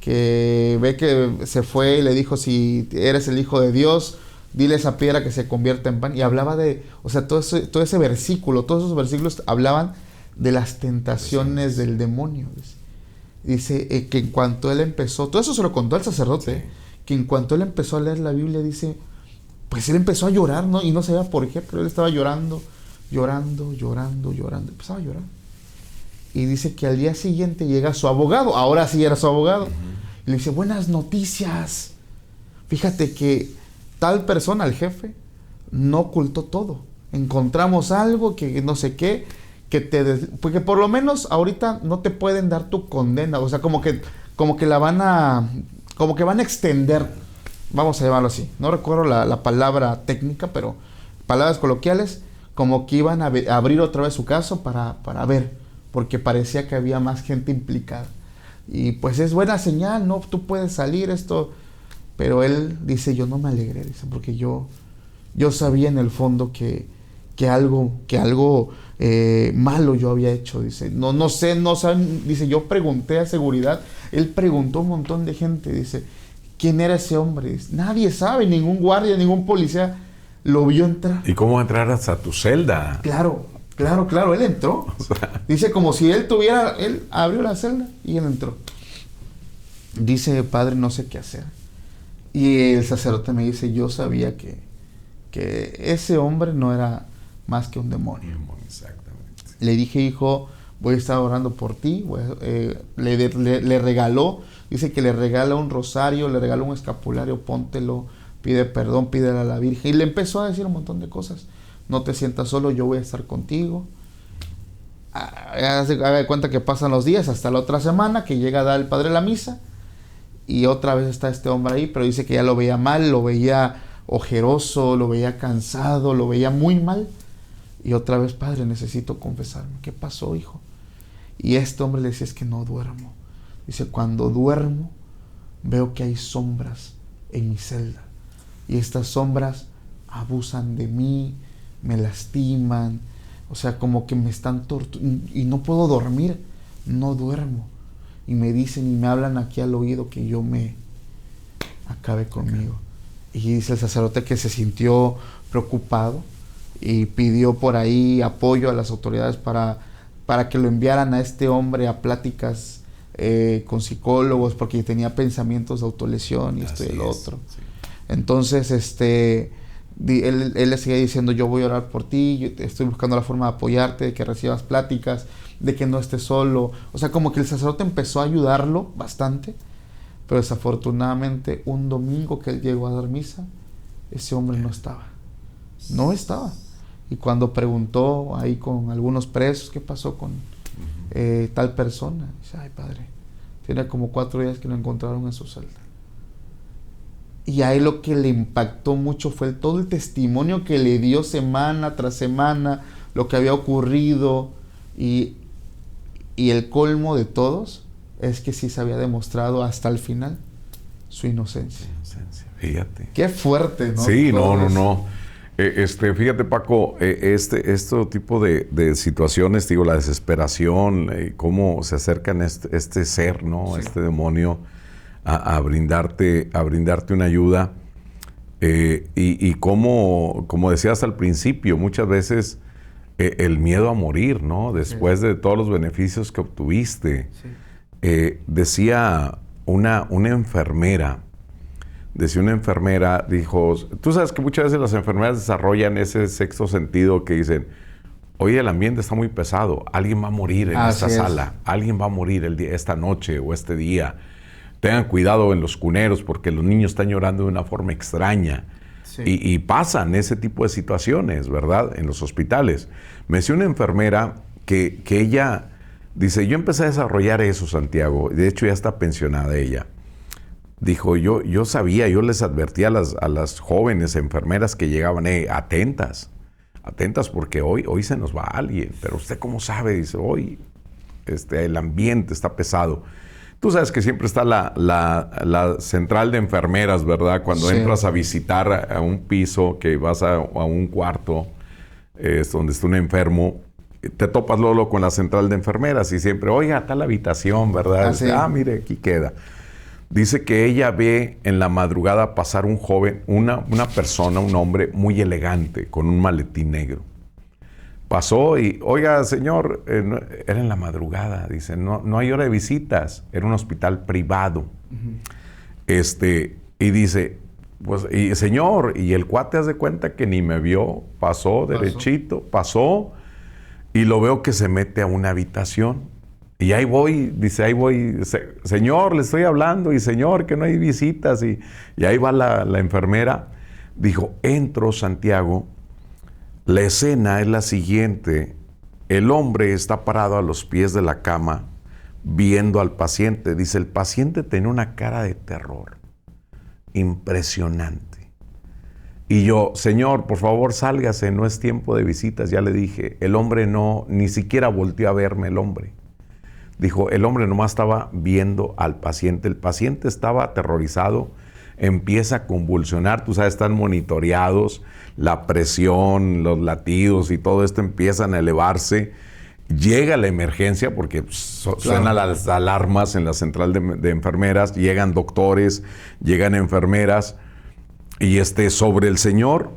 que ve que se fue y le dijo, si eres el Hijo de Dios, dile a esa piedra que se convierta en pan. Y hablaba de, o sea, todo ese versículo, todos esos versículos hablaban de las tentaciones del demonio. Dice que en cuanto él empezó, todo eso se lo contó al sacerdote, sí, que en cuanto él empezó a leer la Biblia, dice, pues él empezó a llorar, ¿no? Y no sabía por qué, pero él estaba llorando, empezaba a llorar. Y dice que al día siguiente llega su abogado, ahora sí era su abogado, y le dice, buenas noticias, fíjate que tal persona, el jefe, no ocultó todo, encontramos algo que no sé qué, porque por lo menos ahorita no te pueden dar tu condena, o sea, como que van a extender, vamos a llamarlo así, no recuerdo la palabra técnica, pero palabras coloquiales, como que iban a abrir otra vez su caso para ver, porque parecía que había más gente implicada. Y pues es buena señal, ¿no? Tú puedes salir esto. Pero él dice, yo no me alegré, dice, porque yo sabía en el fondo que algo malo yo había hecho, dice. No saben, dice, yo pregunté a seguridad, él preguntó a un montón de gente, dice, ¿quién era ese hombre? Dice, nadie sabe, ningún guardia, ningún policía lo vio entrar. ¿Y cómo entrar hasta tu celda? Claro, él entró. O sea, dice, como si él abrió la celda y él entró. Dice, padre, no sé qué hacer. Y el sacerdote me dice, yo sabía que ese hombre no era más que un demonio. Exactamente. Le dije, hijo, voy a estar orando por ti. Le regaló, dice que le regala un rosario, le regala un escapulario, póntelo, pide perdón, pídele a la Virgen. Y le empezó a decir un montón de cosas. No te sientas solo, yo voy a estar contigo. Haga de cuenta que pasan los días hasta la otra semana que llega a dar el padre la misa y otra vez está este hombre ahí, pero dice que ya lo veía mal, lo veía ojeroso, lo veía cansado, lo veía muy mal. Y otra vez, padre, necesito confesarme. ¿Qué pasó, hijo? Y este hombre le decía, es que no duermo. Dice, cuando duermo veo que hay sombras en mi celda y estas sombras abusan de mí, me lastiman, o sea, como que me están torturando y no puedo dormir, no duermo. Y me dicen y me hablan aquí al oído que yo me acabe conmigo. Y dice el sacerdote que se sintió preocupado y pidió por ahí apoyo a las autoridades para que lo enviaran a este hombre a pláticas con psicólogos, porque tenía pensamientos de autolesión y esto y lo otro. Sí. Entonces, él le seguía diciendo, yo voy a orar por ti, yo estoy buscando la forma de apoyarte, de que recibas pláticas, de que no estés solo. O sea, como que el sacerdote empezó a ayudarlo bastante, pero desafortunadamente un domingo que él llegó a dar misa, ese hombre no estaba. Y cuando preguntó ahí con algunos presos, ¿qué pasó con tal persona? Dice, ay, padre, tiene como 4 días que lo encontraron en su celda. Y a él lo que le impactó mucho fue todo el testimonio que le dio semana tras semana, lo que había ocurrido, y el colmo de todos es que sí se había demostrado hasta el final su inocencia. Fíjate. Qué fuerte, ¿no? Sí, no. Fíjate, Paco, este tipo de situaciones, digo, la desesperación, cómo se acercan este ser, ¿no? Sí. Este demonio a brindarte una ayuda, y como decías al principio, muchas veces el miedo a morir, ¿no? Después de todos los beneficios que obtuviste. Sí. Decía una enfermera, dijo, tú sabes que muchas veces las enfermeras desarrollan ese sexto sentido que dicen, oye, el ambiente está muy pesado, alguien va a morir en esta sala, alguien va a morir esta noche o este día. Tengan cuidado en los cuneros porque los niños están llorando de una forma extraña. Sí. Y pasan ese tipo de situaciones, ¿verdad? En los hospitales. Me decía una enfermera que ella dice, yo empecé a desarrollar eso, Santiago. De hecho, ya está pensionada ella. Dijo, yo sabía, yo les advertía a las jóvenes enfermeras que llegaban, atentas porque hoy se nos va alguien. Pero usted cómo sabe, dice, hoy el ambiente está pesado. Tú sabes que siempre está la central de enfermeras, ¿verdad? Cuando entras a visitar a un piso, que vas a un cuarto donde está un enfermo, te topas luego con la central de enfermeras y siempre, oiga, está la habitación, ¿verdad? Mire, aquí queda. Dice que ella ve en la madrugada pasar un joven, una persona, un hombre muy elegante, con un maletín negro. Pasó y, oiga, señor, era en la madrugada, dice, no hay hora de visitas, era un hospital privado. Y dice, pues, y señor, y el cuate hace cuenta que ni me vio, pasó derechito, y lo veo que se mete a una habitación. Y ahí voy, señor, le estoy hablando, y señor, que no hay visitas, y ahí va la enfermera. Dijo, entro, Santiago. La escena es la siguiente. El hombre está parado a los pies de la cama viendo al paciente. Dice, el paciente tenía una cara de terror impresionante. Y yo, señor, por favor, sálgase, no es tiempo de visitas. Ya le dije, el hombre ni siquiera volteó a verme el hombre. Dijo, el hombre nomás estaba viendo al paciente. El paciente estaba aterrorizado, empieza a convulsionar. Tú sabes, están monitoreados. La presión, los latidos y todo esto empiezan a elevarse. Llega la emergencia porque suenan las alarmas en la central de enfermeras. Llegan doctores, llegan enfermeras y sobre el señor.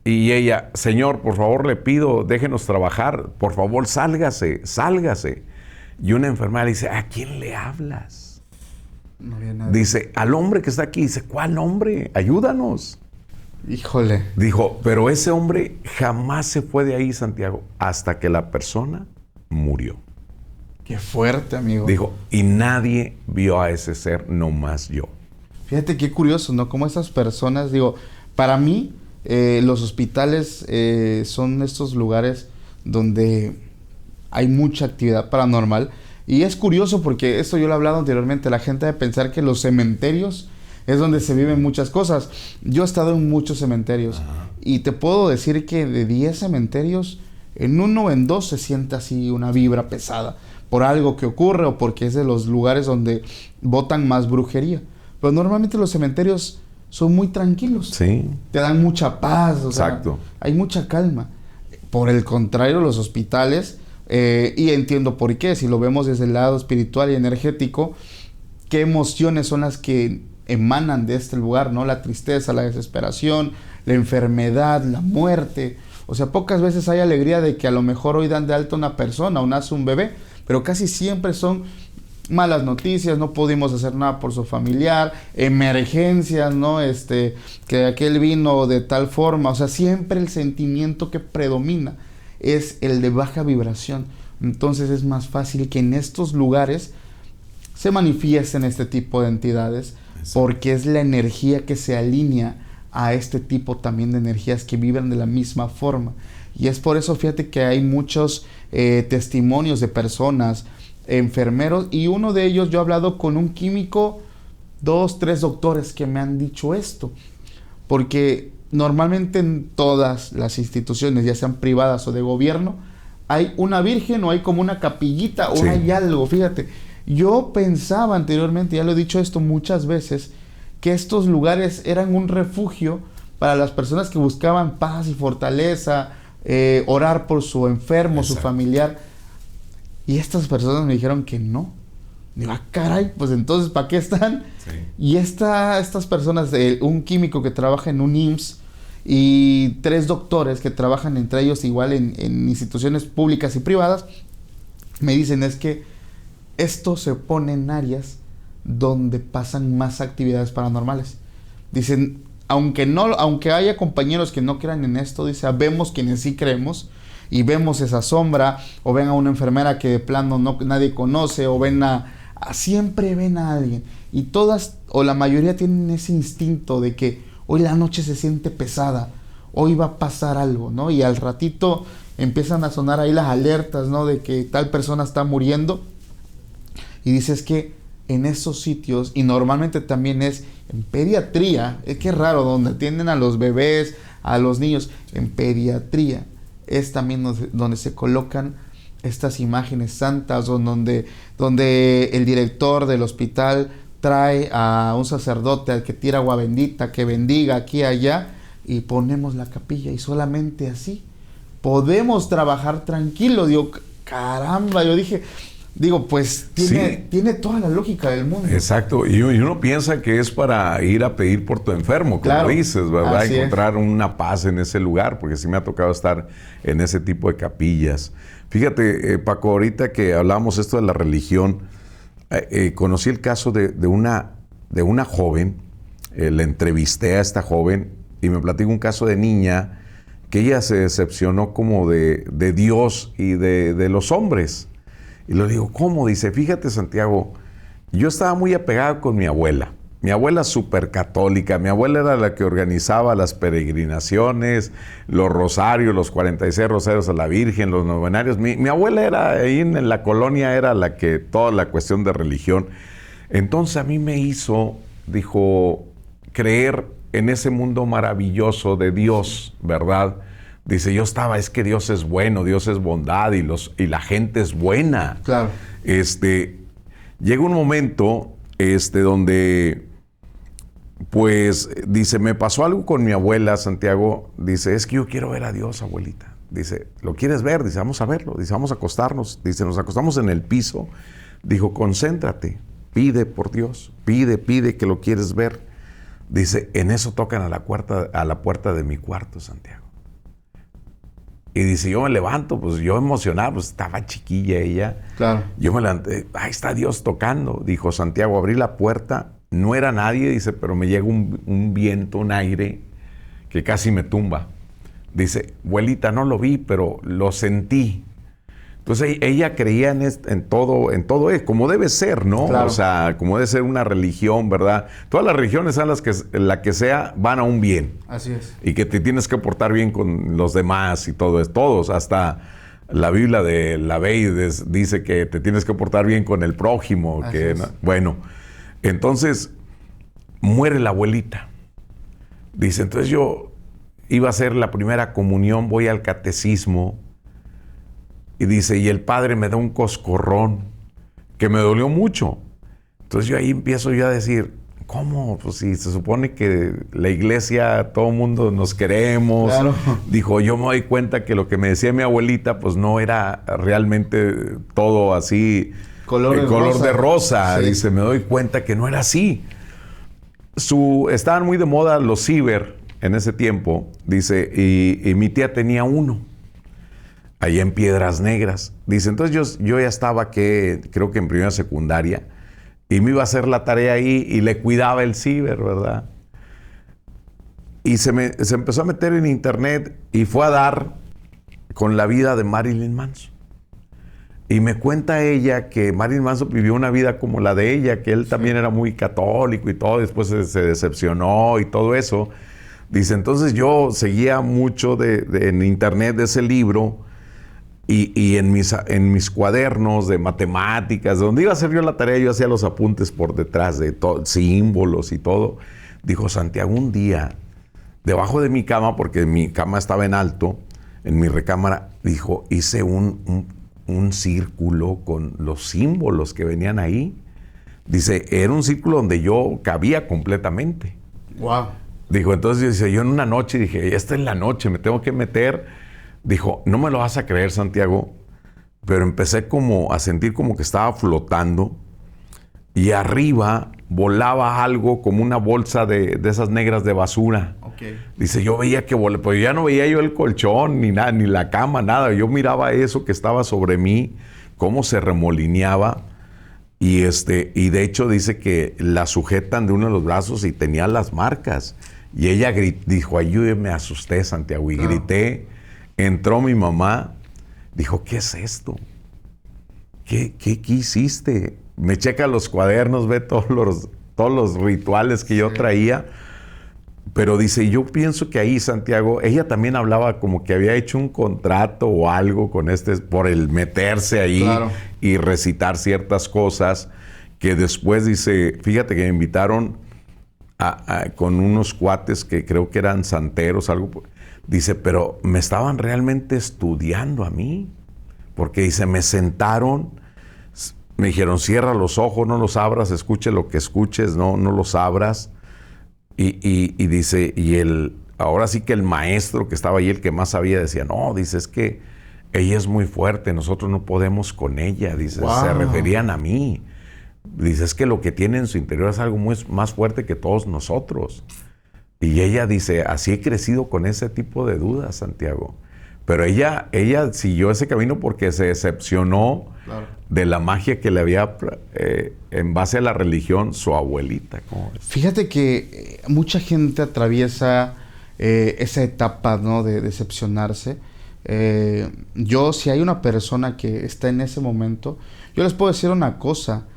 Y ella, señor, por favor, le pido, déjenos trabajar. Por favor, sálgase. Y una enfermera dice, ¿a quién le hablas? No había nada. Dice, al hombre que está aquí. Dice, ¿cuál hombre? Ayúdanos. Híjole. Dijo, pero ese hombre jamás se fue de ahí, Santiago, hasta que la persona murió. Qué fuerte, amigo. Dijo, y nadie vio a ese ser, nomás yo. Fíjate qué curioso, ¿no? Cómo estas personas, para mí, los hospitales son estos lugares donde hay mucha actividad paranormal. Y es curioso porque esto yo lo he hablado anteriormente. La gente debe pensar que los cementerios es donde se viven muchas cosas. Yo he estado en muchos cementerios. Y te puedo decir que de 10 cementerios, en uno o en dos se siente así una vibra pesada. Por algo que ocurre o porque es de los lugares donde botan más brujería. Pero normalmente los cementerios son muy tranquilos. Sí. Te dan mucha paz. Exacto. Hay mucha calma. Por el contrario, los hospitales, y entiendo por qué, si lo vemos desde el lado espiritual y energético, qué emociones son las que emanan de este lugar, ¿no? La tristeza, la desesperación, la enfermedad, la muerte. O sea, pocas veces hay alegría de que a lo mejor hoy dan de alta una persona o nace un bebé, pero casi siempre son malas noticias, no pudimos hacer nada por su familiar, emergencias, ¿no? Que aquel vino de tal forma. O sea, siempre el sentimiento que predomina es el de baja vibración. Entonces es más fácil que en estos lugares se manifiesten este tipo de entidades. Exacto. Porque es la energía que se alinea a este tipo también de energías que vibran de la misma forma. Y es por eso, fíjate que hay muchos testimonios de personas, enfermeros, y uno de ellos, yo he hablado con un químico, 2, 3 doctores que me han dicho esto. Porque normalmente en todas las instituciones, ya sean privadas o de gobierno, hay una virgen o hay como una capillita o hay algo, fíjate. Yo pensaba anteriormente, ya lo he dicho esto muchas veces, que estos lugares eran un refugio para las personas que buscaban paz y fortaleza, orar por su enfermo, su familiar. Y estas personas me dijeron que no. Digo, caray, pues entonces, ¿para qué están? Sí. Y estas personas, un químico que trabaja en un IMSS y 3 doctores que trabajan entre ellos igual en instituciones públicas y privadas, me dicen es que esto se pone en áreas donde pasan más actividades paranormales. Dicen, aunque haya compañeros que no crean en esto, dice, vemos quienes sí creemos, y vemos esa sombra, o ven a una enfermera que de plano nadie conoce, o siempre ven a alguien. Y todas, o la mayoría, tienen ese instinto de que hoy la noche se siente pesada, hoy va a pasar algo, ¿no? Y al ratito empiezan a sonar ahí las alertas, ¿no? De que tal persona está muriendo. Y dices que en esos sitios, y normalmente también es en pediatría, es que es raro, donde atienden a los bebés, a los niños, en pediatría es también donde se colocan estas imágenes santas, o donde el director del hospital trae a un sacerdote al que tira agua bendita, que bendiga aquí y allá, y ponemos la capilla, y solamente así podemos trabajar tranquilo. Digo, caramba, pues tiene toda la lógica del mundo. Exacto, y uno piensa que es para ir a pedir por tu enfermo, como dices, ¿verdad? Así encontrar una paz en ese lugar, porque sí me ha tocado estar en ese tipo de capillas. Fíjate, Paco, ahorita que hablamos esto de la religión, conocí el caso de una joven, le entrevisté a esta joven y me platicó un caso de niña que ella se decepcionó como de Dios y de los hombres. Y le digo, ¿cómo? Dice, fíjate, Santiago, yo estaba muy apegado con mi abuela. Mi abuela súper católica. Mi abuela era la que organizaba las peregrinaciones, los rosarios, los 46 rosarios a la Virgen, los novenarios. Mi abuela era, ahí en la colonia, era la que, toda la cuestión de religión. Entonces a mí me hizo, dijo, creer en ese mundo maravilloso de Dios, ¿verdad? Dice, yo estaba, es que Dios es bueno, Dios es bondad y la gente es buena. Claro. Llega un momento donde, pues, dice, me pasó algo con mi abuela, Santiago. Dice, es que yo quiero ver a Dios, abuelita. Dice, ¿lo quieres ver? Dice, vamos a verlo. Dice, vamos a acostarnos. Dice, nos acostamos en el piso. Dijo, concéntrate, pide por Dios, pide que lo quieres ver. Dice, en eso tocan a la puerta de mi cuarto, Santiago. Y dice, yo me levanto, pues yo emocionado, pues estaba chiquilla ella. Claro. Yo me levanté, ahí está Dios tocando. Dijo, Santiago, abrí la puerta, no era nadie, dice, pero me llega un viento, un aire que casi me tumba. Dice, abuelita, no lo vi, pero lo sentí. Entonces ella creía en todo, como debe ser, ¿no? Claro. O sea, como debe ser una religión, ¿verdad? Todas las religiones, sean la que sea, van a un bien. Así es. Y que te tienes que portar bien con los demás y todo eso. Todos, hasta la Biblia de la Beides dice que te tienes que portar bien con el prójimo. Así es. ¿no? Bueno, entonces muere la abuelita. Dice, entonces yo iba a hacer la primera comunión, voy al catecismo. Y dice, y el padre me da un coscorrón que me dolió mucho. Entonces yo ahí empiezo yo a decir, ¿cómo? Pues si se supone que la iglesia, todo el mundo nos queremos. Claro. Dijo, yo me doy cuenta que lo que me decía mi abuelita, pues no era realmente todo así, color de rosa. Sí. Dice, me doy cuenta que no era así. Estaban muy de moda los ciber en ese tiempo, dice, y mi tía tenía uno. Allá en Piedras Negras. Dice, entonces yo ya estaba, creo que en primera secundaria, y me iba a hacer la tarea ahí y le cuidaba el ciber, ¿verdad? Y se empezó a meter en internet y fue a dar con la vida de Marilyn Manson. Y me cuenta ella que Marilyn Manson vivió una vida como la de ella, que él también era muy católico y todo, después se decepcionó y todo eso. Dice, entonces yo seguía mucho en internet de ese libro. Y en mis cuadernos de matemáticas, donde iba a hacer yo la tarea, yo hacía los apuntes por detrás de símbolos y todo. Dijo, Santiago, un día, debajo de mi cama, porque mi cama estaba en alto, en mi recámara, dijo, hice un círculo con los símbolos que venían ahí. Dice, era un círculo donde yo cabía completamente. Wow. Dijo, entonces yo en una noche dije, esta es la noche, me tengo que meter. Dijo, no me lo vas a creer, Santiago, pero empecé como a sentir como que estaba flotando y arriba volaba algo como una bolsa de esas negras de basura. Okay. Dice, yo veía que volaba, pero ya no veía yo el colchón ni nada, ni la cama, nada. Yo miraba eso que estaba sobre mí, cómo se remolineaba y de hecho dice que la sujetan de uno de los brazos y tenía las marcas. Y ella dijo, ayúdeme, me asusté, Santiago, y grité. entró mi mamá, dijo, ¿qué es esto? ¿Qué hiciste? Me checa los cuadernos, ve todos los rituales que yo traía. Pero dice, yo pienso que ahí, Santiago, ella también hablaba como que había hecho un contrato o algo con por el meterse ahí, claro, y recitar ciertas cosas, que después dice, fíjate que me invitaron con unos cuates que creo que eran santeros, algo. Dice, pero me estaban realmente estudiando a mí, porque dice, me sentaron, me dijeron, cierra los ojos, no los abras, escuche lo que escuches, no los abras. Y dice, ahora sí que el maestro que estaba ahí, el que más sabía, decía, no, dice, es que ella es muy fuerte, nosotros no podemos con ella, dice, wow, se referían a mí. Dice, es que lo que tiene en su interior es algo más fuerte que todos nosotros. Y ella dice, así he crecido con ese tipo de dudas, Santiago. Pero ella siguió ese camino porque se decepcionó, claro, de la magia que le había, en base a la religión, su abuelita. Fíjate que mucha gente atraviesa esa etapa, ¿no?, de decepcionarse. Si hay una persona que está en ese momento, yo les puedo decir una cosa.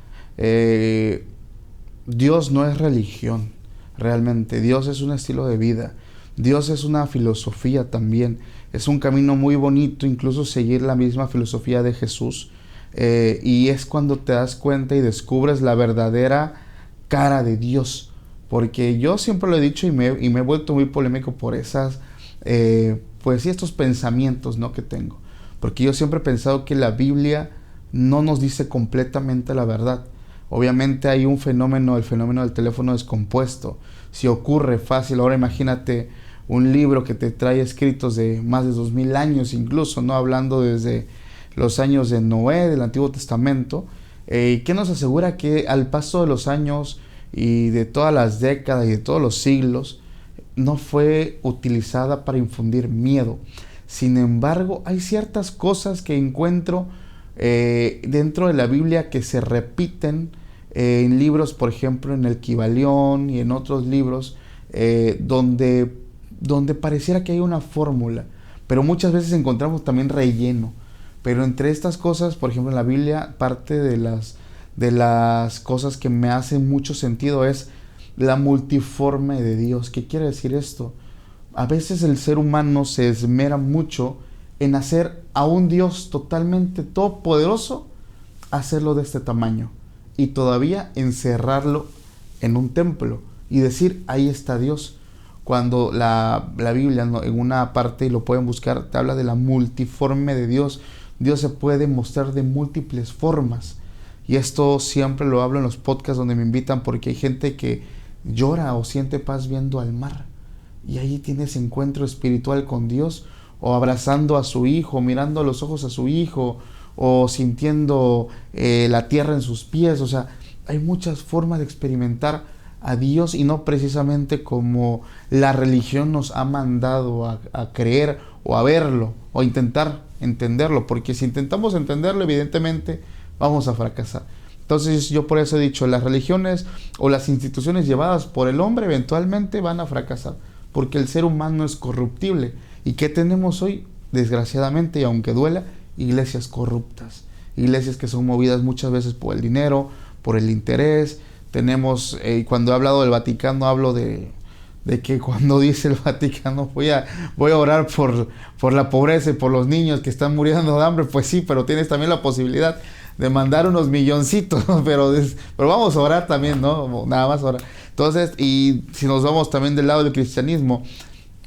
Dios no es religión, realmente. Dios es un estilo de vida. Dios es una filosofía también. Es un camino muy bonito, incluso seguir la misma filosofía de Jesús. Y es cuando te das cuenta y descubres la verdadera cara de Dios. Porque yo siempre lo he dicho y me he vuelto muy polémico por esas, estos pensamientos, ¿no?, que tengo. Porque yo siempre he pensado que la Biblia no nos dice completamente la verdad. Obviamente hay un fenómeno, el fenómeno del teléfono descompuesto. Si ocurre fácil, ahora imagínate un libro que te trae escritos de más de 2000 años incluso, ¿no?, hablando desde los años de Noé, del Antiguo Testamento, que nos asegura que al paso de los años y de todas las décadas y de todos los siglos, no fue utilizada para infundir miedo. Sin embargo, hay ciertas cosas que encuentro dentro de la Biblia que se repiten en libros, por ejemplo, en el Kybalión y en otros libros, donde pareciera que hay una fórmula, pero muchas veces encontramos también relleno. Pero entre estas cosas, por ejemplo, en la Biblia, parte de las cosas que me hacen mucho sentido es la multiforme de Dios. ¿Qué quiere decir esto? A veces el ser humano se esmera mucho en hacer a un Dios totalmente todopoderoso, hacerlo de este tamaño y todavía encerrarlo en un templo y decir, ahí está Dios. Cuando la Biblia, ¿no?, en una parte, y lo pueden buscar, te habla de la multiforme de Dios. Dios se puede mostrar de múltiples formas. Y esto siempre lo hablo en los podcasts donde me invitan, porque hay gente que llora o siente paz viendo al mar. Y ahí tienes encuentro espiritual con Dios, o abrazando a su hijo, mirando a los ojos a su hijo, o sintiendo la tierra en sus pies. O sea, hay muchas formas de experimentar a Dios, y no precisamente como la religión nos ha mandado a creer o a verlo o intentar entenderlo, porque si intentamos entenderlo, evidentemente vamos a fracasar. Entonces yo por eso he dicho, las religiones o las instituciones llevadas por el hombre eventualmente van a fracasar, porque el ser humano es corruptible. ¿Y qué tenemos hoy? Desgraciadamente, y aunque duela, iglesias corruptas, iglesias que son movidas muchas veces por el dinero, por el interés. Tenemos, cuando he hablado del Vaticano, hablo de que cuando dice el Vaticano, voy a orar por la pobreza y por los niños que están muriendo de hambre. Pues sí, pero tienes también la posibilidad de mandar unos milloncitos, ¿no? pero vamos a orar también, ¿no? Nada más orar. Entonces, y si nos vamos también del lado del cristianismo,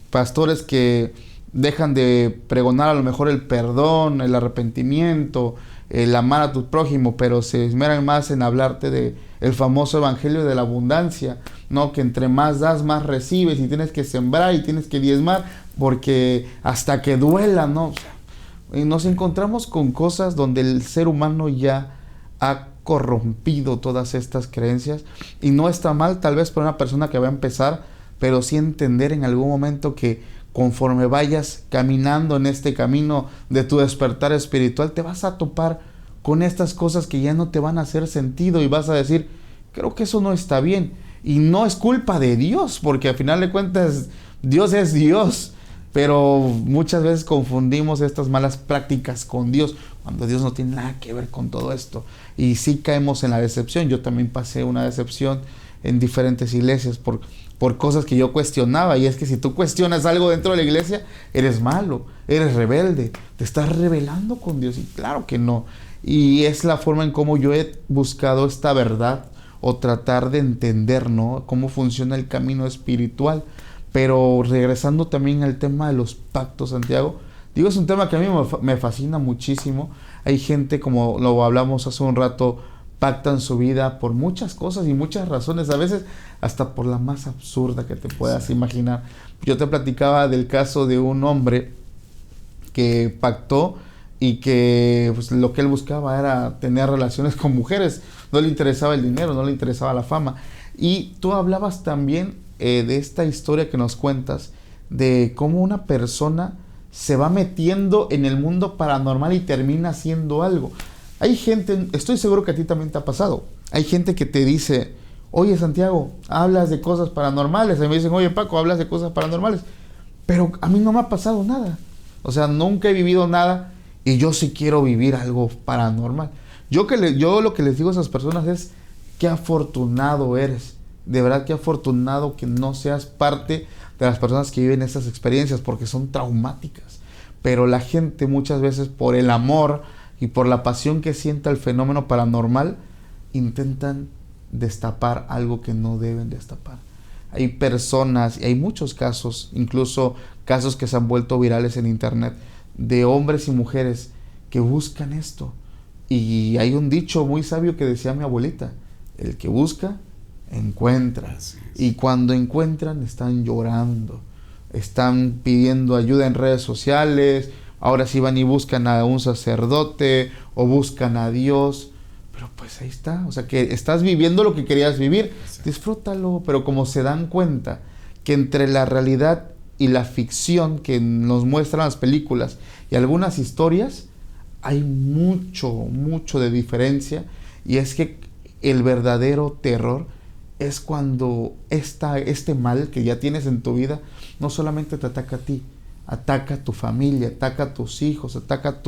pastores que dejan de pregonar a lo mejor el perdón, el arrepentimiento, el amar a tu prójimo, pero se esmeran más en hablarte de el famoso evangelio de la abundancia, ¿no? Que entre más das, más recibes, y tienes que sembrar y tienes que diezmar, porque hasta que duela, ¿no? O sea, y nos encontramos con cosas donde el ser humano ya ha corrompido todas estas creencias, y no está mal tal vez para una persona que va a empezar, pero sí entender en algún momento que conforme vayas caminando en este camino de tu despertar espiritual, te vas a topar con estas cosas que ya no te van a hacer sentido, y vas a decir, creo que eso no está bien. Y no es culpa de Dios, porque al final de cuentas Dios es Dios. Pero muchas veces confundimos estas malas prácticas con Dios, cuando Dios no tiene nada que ver con todo esto. Y sí caemos en la decepción. Yo también pasé una decepción en diferentes iglesias por cosas que yo cuestionaba. Y es que si tú cuestionas algo dentro de la iglesia, eres malo, eres rebelde, te estás rebelando con Dios. Y claro que no. Y es la forma en cómo yo he buscado esta verdad o tratar de entender, ¿no?, cómo funciona el camino espiritual. Pero regresando también al tema de los pactos, Santiago, digo, es un tema que a mí me fascina muchísimo. Hay gente, como lo hablamos hace un rato, pactan su vida por muchas cosas y muchas razones, a veces hasta por la más absurda que te puedas imaginar. Yo te platicaba del caso de un hombre que pactó y que pues, lo que él buscaba era tener relaciones con mujeres. No le interesaba el dinero, no le interesaba la fama. Y tú hablabas también de esta historia que nos cuentas, de cómo una persona se va metiendo en el mundo paranormal y termina haciendo algo. Hay gente, estoy seguro que a ti también te ha pasado, hay gente que te dice, oye Santiago, hablas de cosas paranormales. A mí me dicen, oye Paco, hablas de cosas paranormales. Pero a mí no me ha pasado nada. O sea, nunca he vivido nada y yo sí quiero vivir algo paranormal. Yo lo que les digo a esas personas es, qué afortunado eres. De verdad, qué afortunado que no seas parte de las personas que viven estas experiencias, porque son traumáticas. Pero la gente muchas veces, por el amor y por la pasión que siente al fenómeno paranormal, intentan destapar algo que no deben destapar. Hay personas, y hay muchos casos, incluso casos que se han vuelto virales en internet, de hombres y mujeres que buscan esto. Y hay un dicho muy sabio que decía mi abuelita, el que busca, encuentra. Y cuando encuentran, están llorando, están pidiendo ayuda en redes sociales. Ahora sí van y buscan a un sacerdote o buscan a Dios. Pero pues ahí está, o sea, que estás viviendo lo que querías vivir, disfrútalo. Pero como se dan cuenta que entre la realidad y la ficción que nos muestran las películas y algunas historias, hay mucho de diferencia. Y es que el verdadero terror es cuando este mal que ya tienes en tu vida no solamente te ataca a ti, ataca a tu familia, ataca a tus hijos, ataca a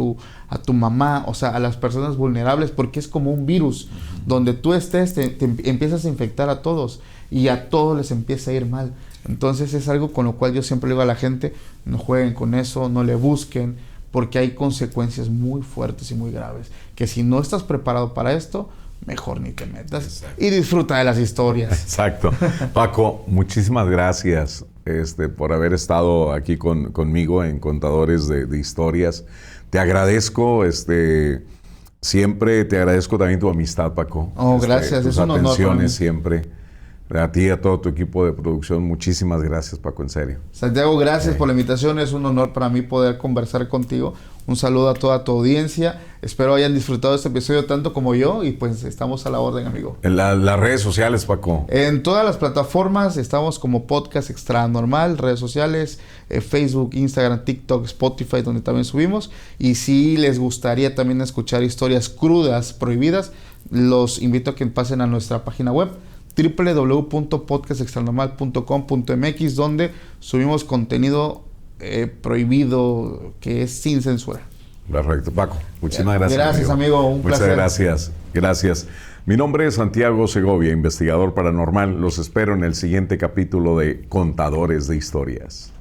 tu mamá, o sea, a las personas vulnerables, porque es como un virus. Donde tú estés, te empiezas a infectar a todos y a todos les empieza a ir mal. Entonces es algo con lo cual yo siempre le digo a la gente, no jueguen con eso, no le busquen, porque hay consecuencias muy fuertes y muy graves, que si no estás preparado para esto, mejor ni te metas. Exacto. Y disfruta de las historias. Exacto. Paco, muchísimas gracias por haber estado aquí conmigo en Contadores de Historias. Te agradezco, siempre te agradezco también tu amistad, Paco. Oh, gracias, tus es un honor. atenciones siempre. A ti y a todo tu equipo de producción, muchísimas gracias, Paco, en serio. Santiago, gracias por la invitación. Es un honor para mí poder conversar contigo. Un saludo a toda tu audiencia. Espero hayan disfrutado este episodio tanto como yo. Y pues estamos a la orden, amigo. En las redes sociales, Paco. En todas las plataformas estamos como Podcast Extranormal, redes sociales, Facebook, Instagram, TikTok, Spotify, donde también subimos. Y si les gustaría también escuchar historias crudas, prohibidas, los invito a que pasen a nuestra página web www.podcastextranormal.com.mx, donde subimos contenido prohibido, que es sin censura. Perfecto, Paco. Muchísimas gracias. Gracias, amigo. Un placer. Muchas gracias. Gracias. Mi nombre es Santiago Segovia, investigador paranormal. Los espero en el siguiente capítulo de Contadores de Historias.